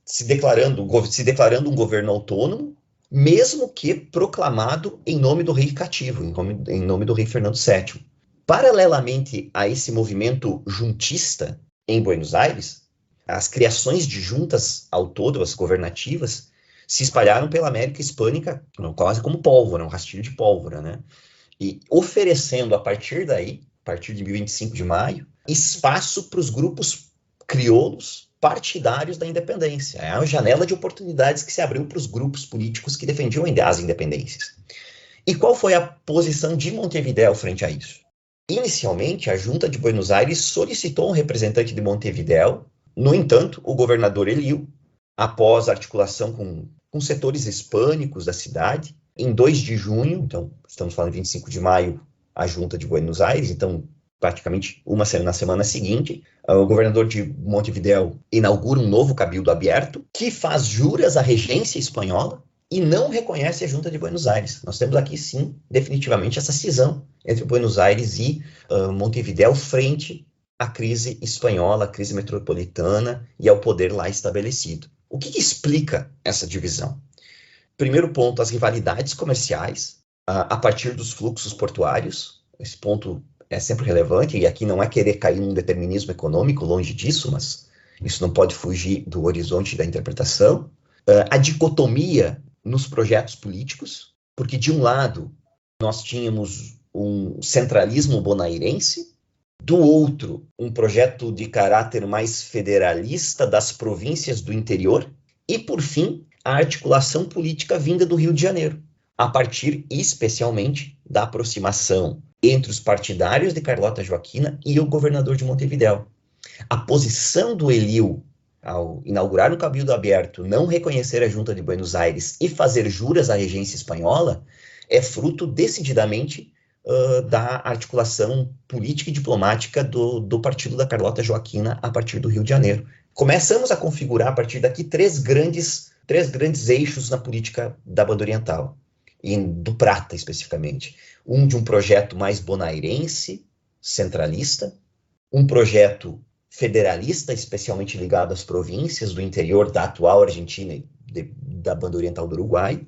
se declarando um governo autônomo, mesmo que proclamado em nome do rei cativo, em nome do rei Fernando VII. Paralelamente a esse movimento juntista em Buenos Aires, as criações de juntas autônomas governativas se espalharam pela América Hispânica quase como pólvora, um rastilho de pólvora, né? E oferecendo, a partir de 25 de maio, espaço para os grupos crioulos partidários da independência. É uma janela de oportunidades que se abriu para os grupos políticos que defendiam as independências. E qual foi a posição de Montevideo frente a isso? Inicialmente, a Junta de Buenos Aires solicitou um representante de Montevideo. No entanto, o governador Eliu, após articulação com setores hispânicos da cidade, em 2 de junho, então estamos falando de 25 de maio, a Junta de Buenos Aires, então praticamente na semana seguinte, o governador de Montevideo inaugura um novo cabildo aberto, que faz juras à regência espanhola e não reconhece a Junta de Buenos Aires. Nós temos aqui, sim, definitivamente essa cisão entre Buenos Aires e Montevideo frente à crise espanhola, à crise metropolitana e ao poder lá estabelecido. O que explica essa divisão? Primeiro ponto, as rivalidades comerciais a partir dos fluxos portuários. Esse ponto é sempre relevante, e aqui não é querer cair num determinismo econômico, longe disso, mas isso não pode fugir do horizonte da interpretação. A dicotomia nos projetos políticos, porque de um lado nós tínhamos um centralismo bonairense, do outro um projeto de caráter mais federalista das províncias do interior, e por fim a articulação política vinda do Rio de Janeiro, a partir especialmente da aproximação entre os partidários de Carlota Joaquina e o governador de Montevideo. A posição do Eliu, ao inaugurar um cabildo aberto, não reconhecer a Junta de Buenos Aires e fazer juras à regência espanhola, é fruto decididamente da articulação política e diplomática do partido da Carlota Joaquina a partir do Rio de Janeiro. Começamos a configurar, a partir daqui, três grandes eixos na política da Banda Oriental, e do Prata especificamente. Um de um projeto mais bonairense, centralista, um projeto federalista, especialmente ligado às províncias do interior da atual Argentina e da Banda Oriental do Uruguai,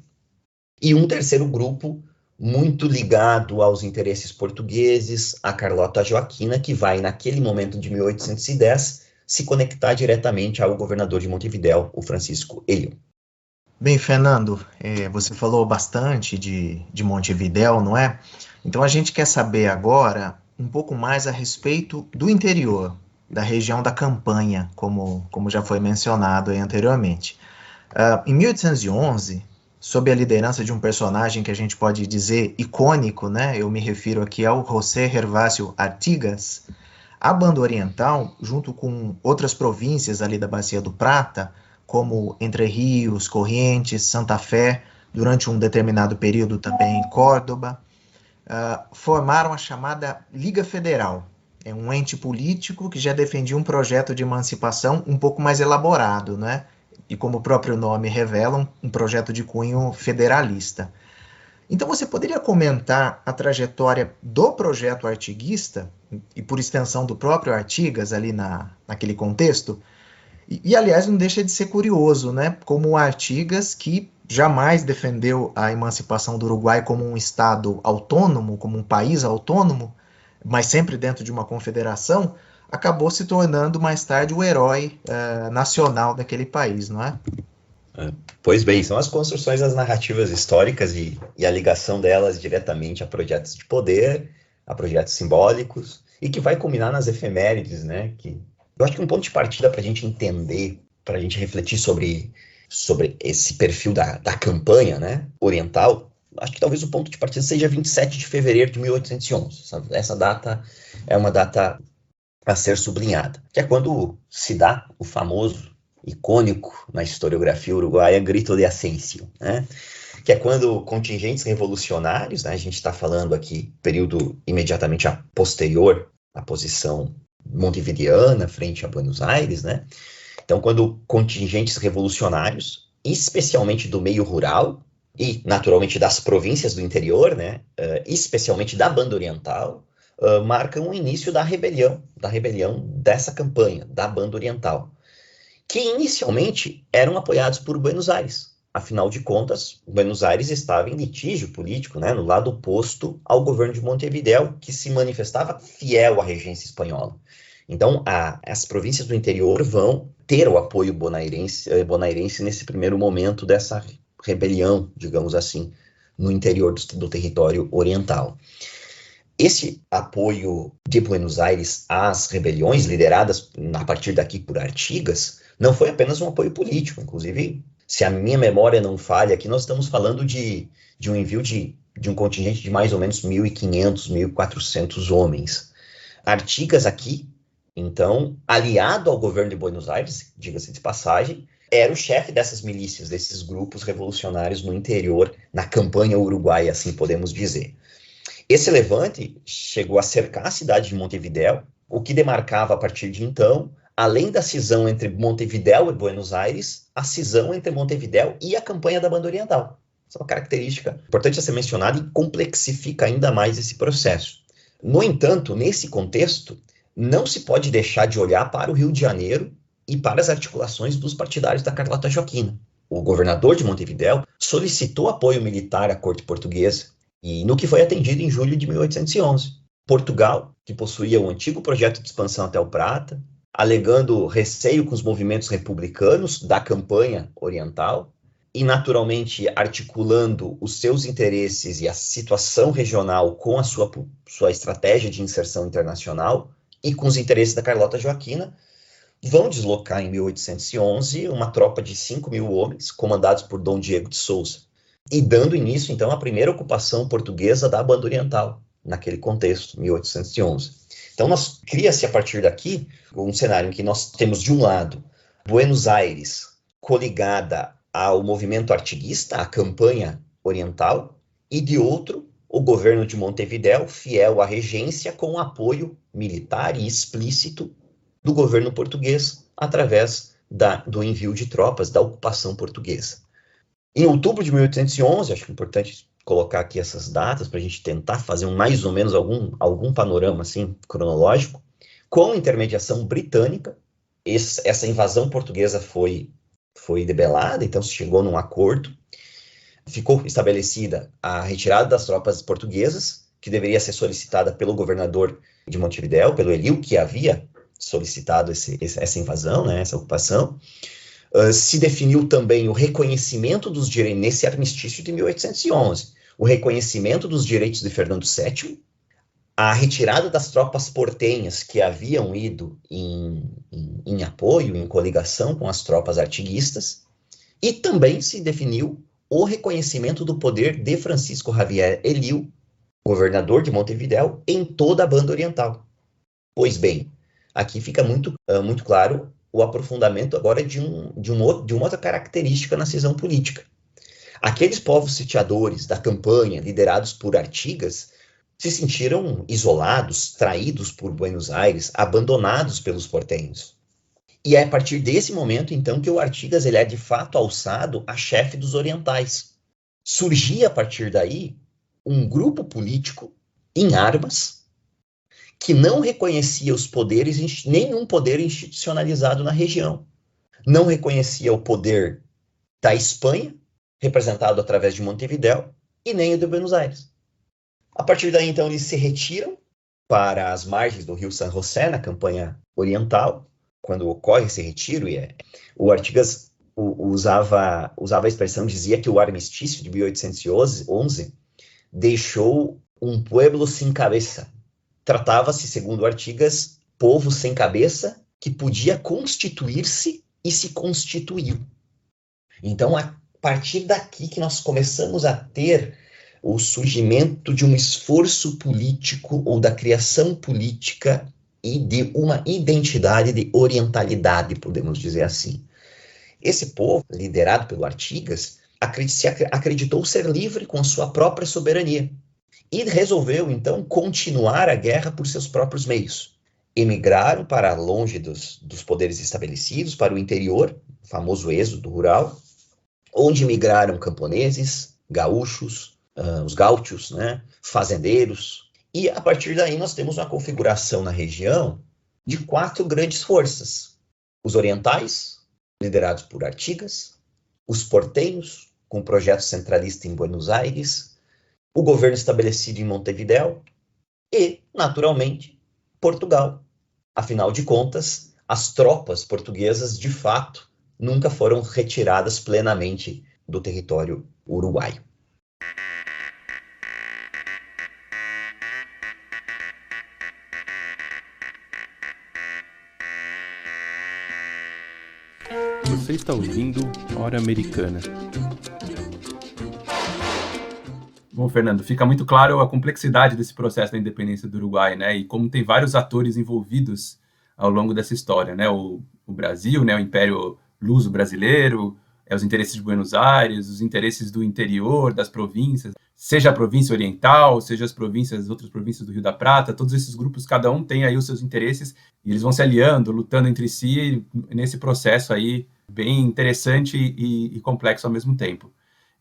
e um terceiro grupo muito ligado aos interesses portugueses, a Carlota Joaquina, que vai, naquele momento de 1810, se conectar diretamente ao governador de Montevideo, o Francisco Eliu. Bem, Fernando, você falou bastante de Montevideo, não é? Então a gente quer saber agora um pouco mais a respeito do interior, da região da Campanha, como já foi mencionado aí anteriormente. Em 1811, sob a liderança de um personagem que a gente pode dizer icônico, né? Eu me refiro aqui ao José Gervásio Artigas, a Banda Oriental, junto com outras províncias ali da Bacia do Prata, como Entre Rios, Corrientes, Santa Fé, durante um determinado período também Córdoba, formaram a chamada Liga Federal. É um ente político que já defendia um projeto de emancipação um pouco mais elaborado, né? E como o próprio nome revela, um projeto de cunho federalista. Então você poderia comentar a trajetória do projeto artiguista, e por extensão do próprio Artigas ali naquele contexto? E, aliás, não deixa de ser curioso, né? Como o Artigas, que jamais defendeu a emancipação do Uruguai como um estado autônomo, como um país autônomo, mas sempre dentro de uma confederação, acabou se tornando mais tarde o herói nacional daquele país, não é? Pois bem, são as construções das narrativas históricas e a ligação delas diretamente a projetos de poder, a projetos simbólicos, e que vai culminar nas efemérides, né? Eu acho que um ponto de partida para a gente entender, para a gente refletir sobre sobre esse perfil da campanha, né, oriental, acho que talvez o ponto de partida seja 27 de fevereiro de 1811. Essa data é uma data a ser sublinhada, que é quando se dá o famoso, icônico na historiografia uruguaia, Grito de Ascencio, né? Que é quando contingentes revolucionários, né, a gente está falando aqui período imediatamente posterior à posição montevideana frente a Buenos Aires, né? Então, quando contingentes revolucionários, especialmente do meio rural e, naturalmente, das províncias do interior, né, especialmente da Banda Oriental, marcam o início da rebelião dessa campanha, da Banda Oriental, que inicialmente eram apoiados por Buenos Aires. Afinal de contas, Buenos Aires estava em litígio político, né, no lado oposto ao governo de Montevidéu, que se manifestava fiel à regência espanhola. Então, as províncias do interior vão ter o apoio bonairense nesse primeiro momento dessa rebelião, digamos assim, no interior do território oriental. Esse apoio de Buenos Aires às rebeliões lideradas a partir daqui por Artigas não foi apenas um apoio político. Inclusive, se a minha memória não falha, aqui nós estamos falando de um envio de um contingente de mais ou menos 1.500, 1.400 homens. Artigas aqui, então, aliado ao governo de Buenos Aires, diga-se de passagem, era o chefe dessas milícias, desses grupos revolucionários no interior, na campanha uruguaia, assim podemos dizer. Esse levante chegou a cercar a cidade de Montevidéu, o que demarcava a partir de então, além da cisão entre Montevidéu e Buenos Aires, a cisão entre Montevidéu e a campanha da Banda Oriental. Essa é uma característica importante a ser mencionada e complexifica ainda mais esse processo. No entanto, nesse contexto, não se pode deixar de olhar para o Rio de Janeiro e para as articulações dos partidários da Carlota Joaquina. O governador de Montevidéu solicitou apoio militar à corte portuguesa, e no que foi atendido em julho de 1811. Portugal, que possuía um antigo projeto de expansão até o Prata, alegando receio com os movimentos republicanos da campanha oriental, e naturalmente articulando os seus interesses e a situação regional com a sua estratégia de inserção internacional, e com os interesses da Carlota Joaquina, vão deslocar em 1811 uma tropa de 5.000 homens, comandados por Dom Diego de Souza, e dando início, então, à primeira ocupação portuguesa da Banda Oriental, naquele contexto, 1811. Então, cria-se a partir daqui um cenário em que nós temos, de um lado, Buenos Aires coligada ao movimento artiguista, à campanha oriental, e de outro, o governo de Montevidéu, fiel à regência, com apoio militar e explícito do governo português, através do envio de tropas, da ocupação portuguesa. Em outubro de 1811, acho que é importante colocar aqui essas datas, para a gente tentar fazer mais ou menos algum panorama assim, cronológico, com intermediação britânica, essa invasão portuguesa foi debelada, então se chegou num acordo, ficou estabelecida a retirada das tropas portuguesas, que deveria ser solicitada pelo governador de Montevidéu, pelo Elil, que havia solicitado essa invasão, né, essa ocupação. Se definiu também o reconhecimento dos direitos, nesse armistício de 1811, o reconhecimento dos direitos de Fernando VII, a retirada das tropas portenhas que haviam ido em apoio, em coligação com as tropas artiguistas, e também se definiu o reconhecimento do poder de Francisco Javier Elil, governador de Montevidéu, em toda a Banda Oriental. Pois bem, aqui fica muito claro o aprofundamento agora de uma outra característica na cisão política. Aqueles povos sitiadores da campanha, liderados por Artigas, se sentiram isolados, traídos por Buenos Aires, abandonados pelos portenhos. E é a partir desse momento, então, que o Artigas ele é de fato alçado a chefe dos orientais. Surgia a partir daí um grupo político em armas que não reconhecia os poderes, nenhum poder institucionalizado na região. Não reconhecia o poder da Espanha, representado através de Montevidéu, e nem o de Buenos Aires. A partir daí, então, eles se retiram para as margens do rio San José, na campanha oriental. Quando ocorre esse retiro, o Artigas usava a expressão, dizia que o armistício de 1811 deixou um pueblo sem cabeça. Tratava-se, segundo Artigas, povo sem cabeça que podia constituir-se e se constituiu. Então, a partir daqui que nós começamos a ter o surgimento de um esforço político ou da criação política e de uma identidade de orientalidade, podemos dizer assim. Esse povo, liderado pelo Artigas, acreditou ser livre com a sua própria soberania e resolveu, então, continuar a guerra por seus próprios meios. Emigraram para longe dos poderes estabelecidos, para o interior, o famoso êxodo rural, onde migraram camponeses, gaúchos, os gaúchos, né, fazendeiros, e a partir daí nós temos uma configuração na região de 4 grandes forças. Os orientais, liderados por Artigas, os porteños, com projeto centralista em Buenos Aires, o governo estabelecido em Montevidéu e, naturalmente, Portugal. Afinal de contas, as tropas portuguesas, de fato, nunca foram retiradas plenamente do território uruguaio. Você está ouvindo Hora Americana. Bom, Fernando, fica muito claro a complexidade desse processo da independência do Uruguai, né? E como tem vários atores envolvidos ao longo dessa história, né? O Brasil, né? O Império Luso-Brasileiro, os interesses de Buenos Aires, os interesses do interior, das províncias, seja a província oriental, seja as outras províncias do Rio da Prata, todos esses grupos, cada um tem aí os seus interesses e eles vão se aliando, lutando entre si nesse processo aí bem interessante e complexo ao mesmo tempo.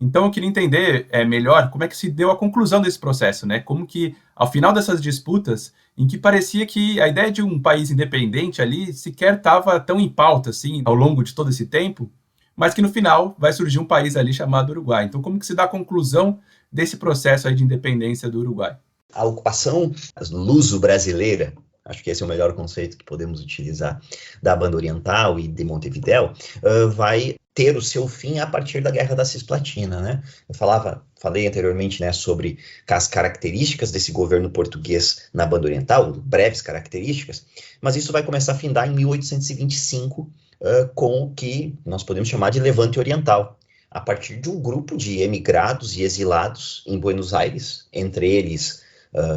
Então, eu queria entender melhor como é que se deu a conclusão desse processo, né? Como que, ao final dessas disputas, em que parecia que a ideia de um país independente ali sequer estava tão em pauta, assim, ao longo de todo esse tempo, mas que no final vai surgir um país ali chamado Uruguai. Então, como que se dá a conclusão desse processo aí de independência do Uruguai? A ocupação luso-brasileira, acho que esse é o melhor conceito que podemos utilizar, da banda oriental e de Montevidéu, vai ter o seu fim a partir da Guerra da Cisplatina, né? Eu falei anteriormente, né, sobre as características desse governo português na banda oriental, breves características, mas isso vai começar a findar em 1825, com o que nós podemos chamar de Levante Oriental, a partir de um grupo de emigrados e exilados em Buenos Aires, entre eles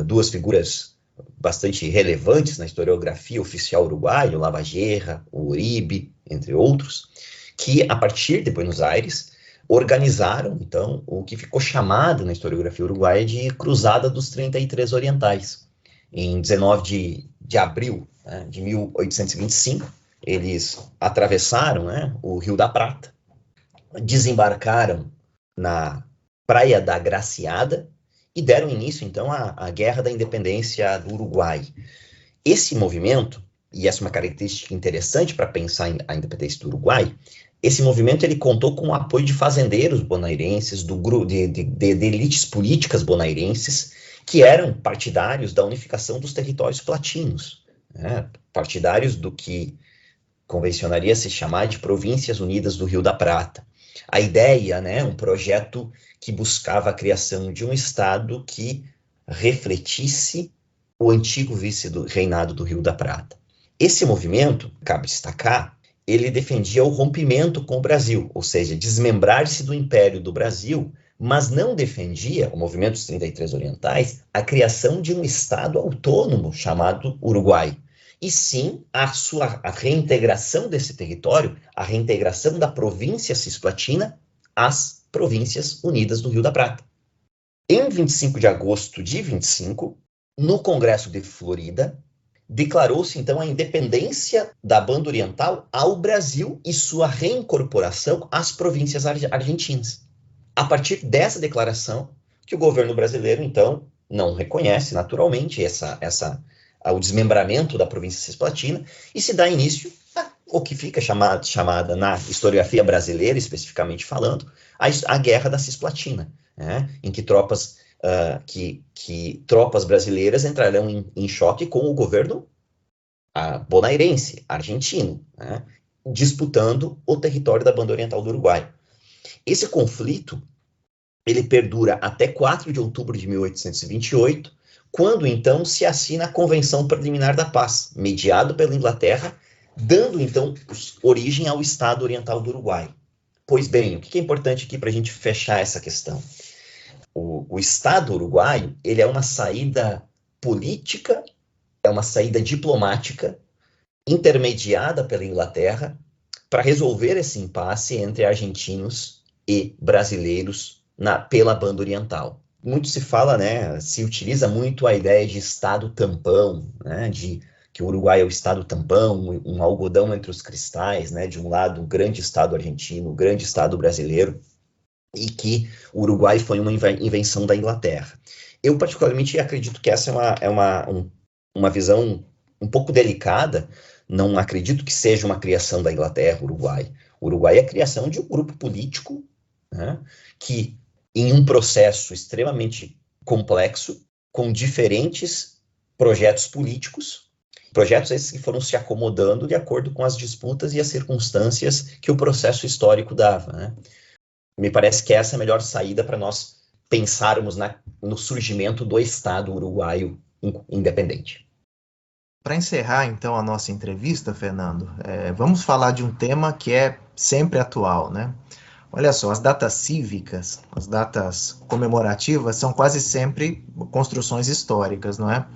2 figuras bastante relevantes na historiografia oficial uruguaia, o Lavaguerra, o Uribe, entre outros, que, a partir de Buenos Aires, organizaram, então, o que ficou chamado na historiografia uruguaia de Cruzada dos 33 Orientais. Em 19 de abril, né, de 1825, eles atravessaram, né, o Rio da Prata, desembarcaram na Praia da Graciada e deram início, então, à Guerra da Independência do Uruguai. Esse movimento, e essa é uma característica interessante para pensar a independência do Uruguai, esse movimento ele contou com o apoio de fazendeiros bonairenses, de elites políticas bonairenses, que eram partidários da unificação dos territórios platinos, né? Partidários do que convencionaria se chamar de Províncias Unidas do Rio da Prata. A ideia, né, um projeto que buscava a criação de um Estado que refletisse o antigo vice-reinado do Rio da Prata. Esse movimento, cabe destacar, ele defendia o rompimento com o Brasil, ou seja, desmembrar-se do Império do Brasil, mas não defendia, o movimento dos 33 Orientais, a criação de um Estado autônomo chamado Uruguai, e sim a reintegração desse território, a reintegração da província cisplatina às Províncias Unidas do Rio da Prata. Em 25 de agosto de 25, no Congresso de Florida, declarou-se, então, a independência da banda oriental ao Brasil e sua reincorporação às províncias argentinas. A partir dessa declaração, que o governo brasileiro, então, não reconhece, naturalmente, o desmembramento da província cisplatina e se dá início o que fica chamada na historiografia brasileira, especificamente falando, a Guerra da Cisplatina, né, em que tropas brasileiras entrarão em choque com o governo bonairense, argentino, né, disputando o território da banda oriental do Uruguai. Esse conflito ele perdura até 4 de outubro de 1828, quando então se assina a Convenção Preliminar da Paz, mediado pela Inglaterra, dando então origem ao Estado Oriental do Uruguai. Pois bem, o que é importante aqui para a gente fechar essa questão? O Estado uruguaio, ele é uma saída política, é uma saída diplomática, intermediada pela Inglaterra, para resolver esse impasse entre argentinos e brasileiros pela banda oriental. Muito se fala, né, se utiliza muito a ideia de Estado tampão, né, de que o Uruguai é o Estado tampão, um algodão entre os cristais, né, de um lado o grande Estado argentino, o grande Estado brasileiro, e que o Uruguai foi uma invenção da Inglaterra. Eu particularmente acredito que essa é uma visão um pouco delicada. Não acredito que seja uma criação da Inglaterra, o Uruguai. O Uruguai é a criação de um grupo político, né, que, em um processo extremamente complexo, com diferentes projetos políticos, projetos esses que foram se acomodando de acordo com as disputas e as circunstâncias que o processo histórico dava, né? Me parece que essa é a melhor saída para nós pensarmos no surgimento do Estado uruguaio independente. Para encerrar, então, a nossa entrevista, Fernando, vamos falar de um tema que é sempre atual, né? Olha só, as datas cívicas, as datas comemorativas são quase sempre construções históricas, não é?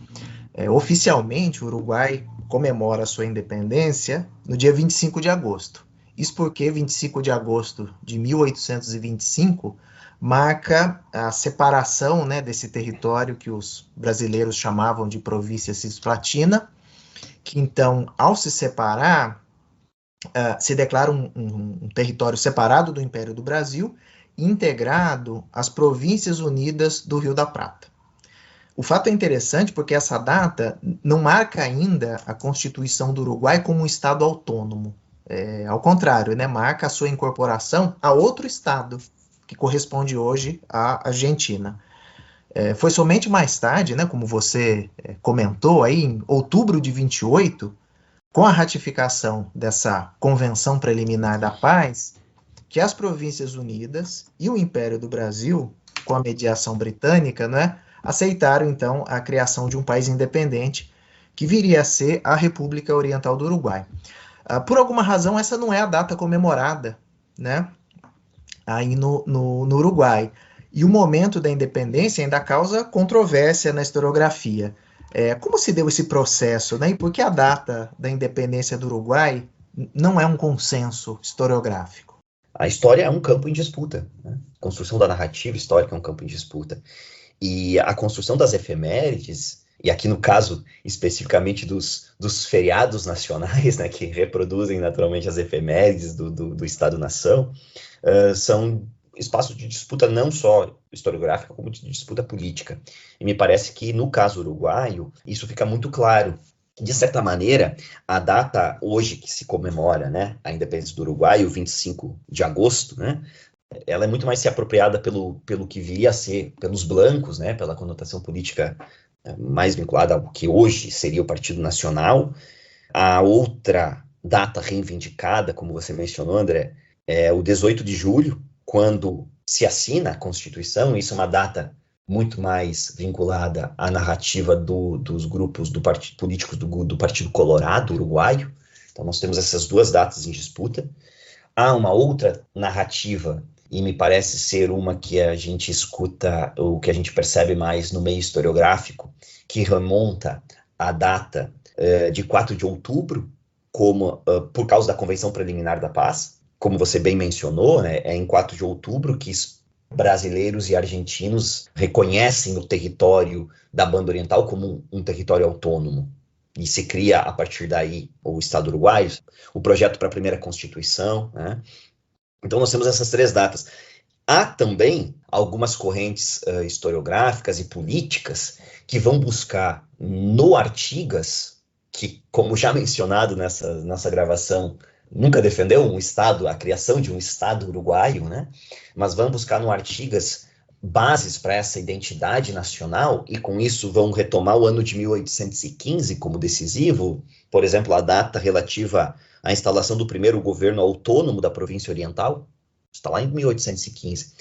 Oficialmente, o Uruguai comemora a sua independência no dia 25 de agosto. Isso porque 25 de agosto de 1825 marca a separação, né, desse território que os brasileiros chamavam de província cisplatina, que então, ao se separar, se declara um território separado do Império do Brasil, integrado às Províncias Unidas do Rio da Prata. O fato é interessante porque essa data não marca ainda a constituição do Uruguai como um Estado autônomo. Ao contrário, né, marca a sua incorporação a outro Estado, que corresponde hoje à Argentina. Foi somente mais tarde, né, como você comentou, aí, em outubro de 28, com a ratificação dessa Convenção Preliminar da Paz, que as Províncias Unidas e o Império do Brasil, com a mediação britânica, né, aceitaram, então, a criação de um país independente, que viria a ser a República Oriental do Uruguai. Por alguma razão, essa não é a data comemorada, né, aí no Uruguai. E o momento da independência ainda causa controvérsia na historiografia. Como se deu esse processo, né, e por que a data da independência do Uruguai não é um consenso historiográfico? A história é um campo em disputa, né? A construção da narrativa histórica é um campo em disputa. E a construção das efemérides, e aqui no caso especificamente dos feriados nacionais, né, que reproduzem naturalmente as efemérides do Estado-nação, são espaços de disputa não só historiográfica, como de disputa política. E me parece que, no caso uruguaio, isso fica muito claro. De certa maneira, a data hoje que se comemora, né, a independência do Uruguai, o 25 de agosto, né, ela é muito mais se apropriada pelo que viria a ser, pelos blancos, né, pela conotação política mais vinculada ao que hoje seria o Partido Nacional. A outra data reivindicada, como você mencionou, André, é o 18 de julho, quando se assina a Constituição. Isso é uma data muito mais vinculada à narrativa dos grupos políticos do Partido Colorado uruguaio. Então nós temos essas duas datas em disputa. Há uma outra narrativa, e me parece ser uma que a gente escuta, ou que a gente percebe mais no meio historiográfico, que remonta à data de 4 de outubro, por causa da Convenção Preliminar da Paz. Como você bem mencionou, né, é em 4 de outubro que brasileiros e argentinos reconhecem o território da Banda Oriental como um território autônomo. E se cria, a partir daí, o Estado uruguaio, o projeto para a primeira Constituição, né? Então nós temos essas três datas. Há também algumas correntes historiográficas e políticas que vão buscar no Artigas, que, como já mencionado nessa gravação, nunca defendeu um Estado, a criação de um Estado uruguaio, né? Mas vão buscar no Artigas bases para essa identidade nacional, e com isso vão retomar o ano de 1815 como decisivo, por exemplo, a data relativa à instalação do primeiro governo autônomo da província oriental, está lá em 1815.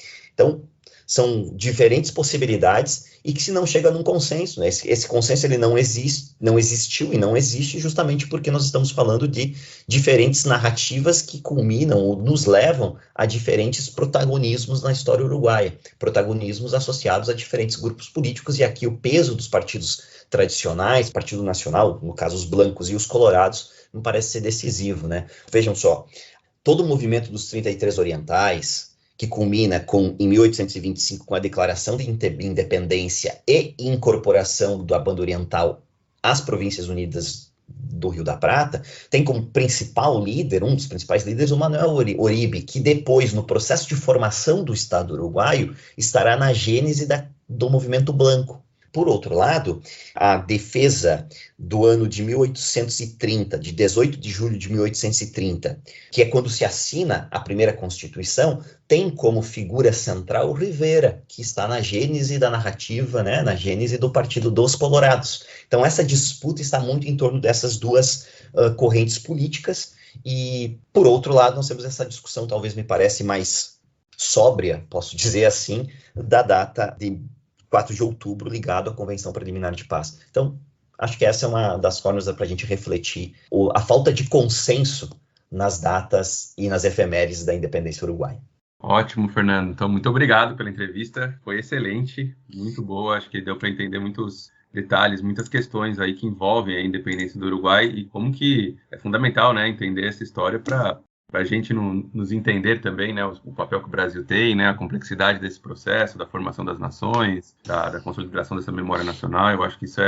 Então, são diferentes possibilidades e que se não chega num consenso, né? Esse consenso ele não existiu e não existe justamente porque nós estamos falando de diferentes narrativas que culminam ou nos levam a diferentes protagonismos na história uruguaia, protagonismos associados a diferentes grupos políticos, e aqui o peso dos partidos tradicionais, Partido Nacional, no caso os blancos e os colorados, não parece ser decisivo, né? Vejam só, todo o movimento dos 33 orientais, que culmina em 1825 com a Declaração de Independência e incorporação da Banda Oriental às Províncias Unidas do Rio da Prata, tem como principal líder, um dos principais líderes, o Manuel Oribe, que depois, no processo de formação do Estado uruguaio, estará na gênese do movimento blanco. Por outro lado, a defesa do ano de 1830, de 18 de julho de 1830, que é quando se assina a primeira Constituição, tem como figura central o Rivera, que está na gênese da narrativa, né, na gênese do Partido dos Colorados. Então, essa disputa está muito em torno dessas duas correntes políticas, e, por outro lado, nós temos essa discussão, talvez me parece mais sóbria, posso dizer assim, da data de 4 de outubro, ligado à Convenção Preliminar de Paz. Então, acho que essa é uma das formas para a gente refletir a falta de consenso nas datas e nas efemérides da independência uruguaia. Ótimo, Fernando. Então, muito obrigado pela entrevista. Foi excelente, muito boa. Acho que deu para entender muitos detalhes, muitas questões aí que envolvem a independência do Uruguai e como que é fundamental, né, entender essa história para a gente nos entender também, né, o papel que o Brasil tem, né, a complexidade desse processo, da formação das nações, da consolidação dessa memória nacional. Eu acho que isso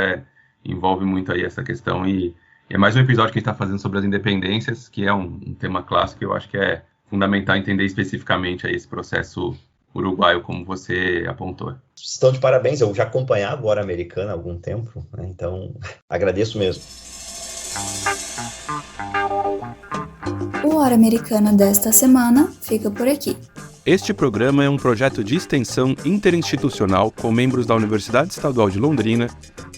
envolve muito aí essa questão e é mais um episódio que a gente está fazendo sobre as independências, que é um tema clássico que eu acho que é fundamental entender especificamente aí esse processo uruguaio, como você apontou. Estão de parabéns, eu já acompanhava o Hora Americana há algum tempo, né, então agradeço mesmo. O Hora Americana desta semana fica por aqui. Este programa é um projeto de extensão interinstitucional com membros da Universidade Estadual de Londrina,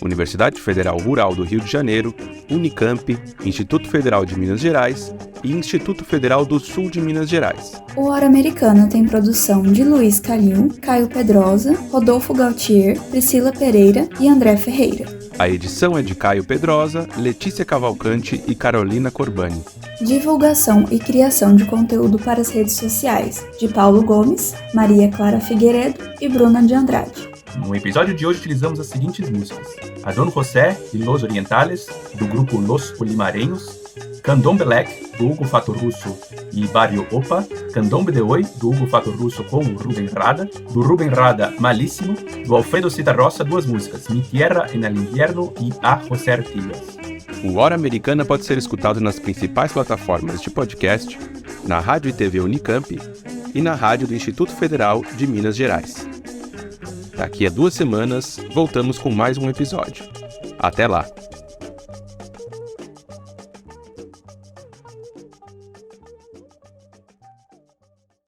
Universidade Federal Rural do Rio de Janeiro, Unicamp, Instituto Federal de Minas Gerais e Instituto Federal do Sul de Minas Gerais. O Hora Americana tem produção de Luiz Calil, Caio Pedrosa, Rodolfo Gautier, Priscila Pereira e André Ferreira. A edição é de Caio Pedrosa, Letícia Cavalcante e Carolina Corbani. Divulgação e criação de conteúdo para as redes sociais, de Paulo Gomes, Maria Clara Figueiredo e Bruna de Andrade. No episódio de hoje utilizamos as seguintes músicas: A Don José e Los Orientales, do grupo Los Polimareños, Candombe Lec, do Hugo Fato Russo e Barrio Opa, Candombe de Oi, do Hugo Fato Russo com o Rubem Rada, do Rubem Rada Malíssimo, do Alfredo Citarrosa, 2 músicas, Mi Tierra en el Invierno e A José Artigas. O Hora Americana pode ser escutado nas principais plataformas de podcast, na Rádio e TV Unicamp e na Rádio do Instituto Federal de Minas Gerais. Daqui a 2 semanas, voltamos com mais um episódio. Até lá!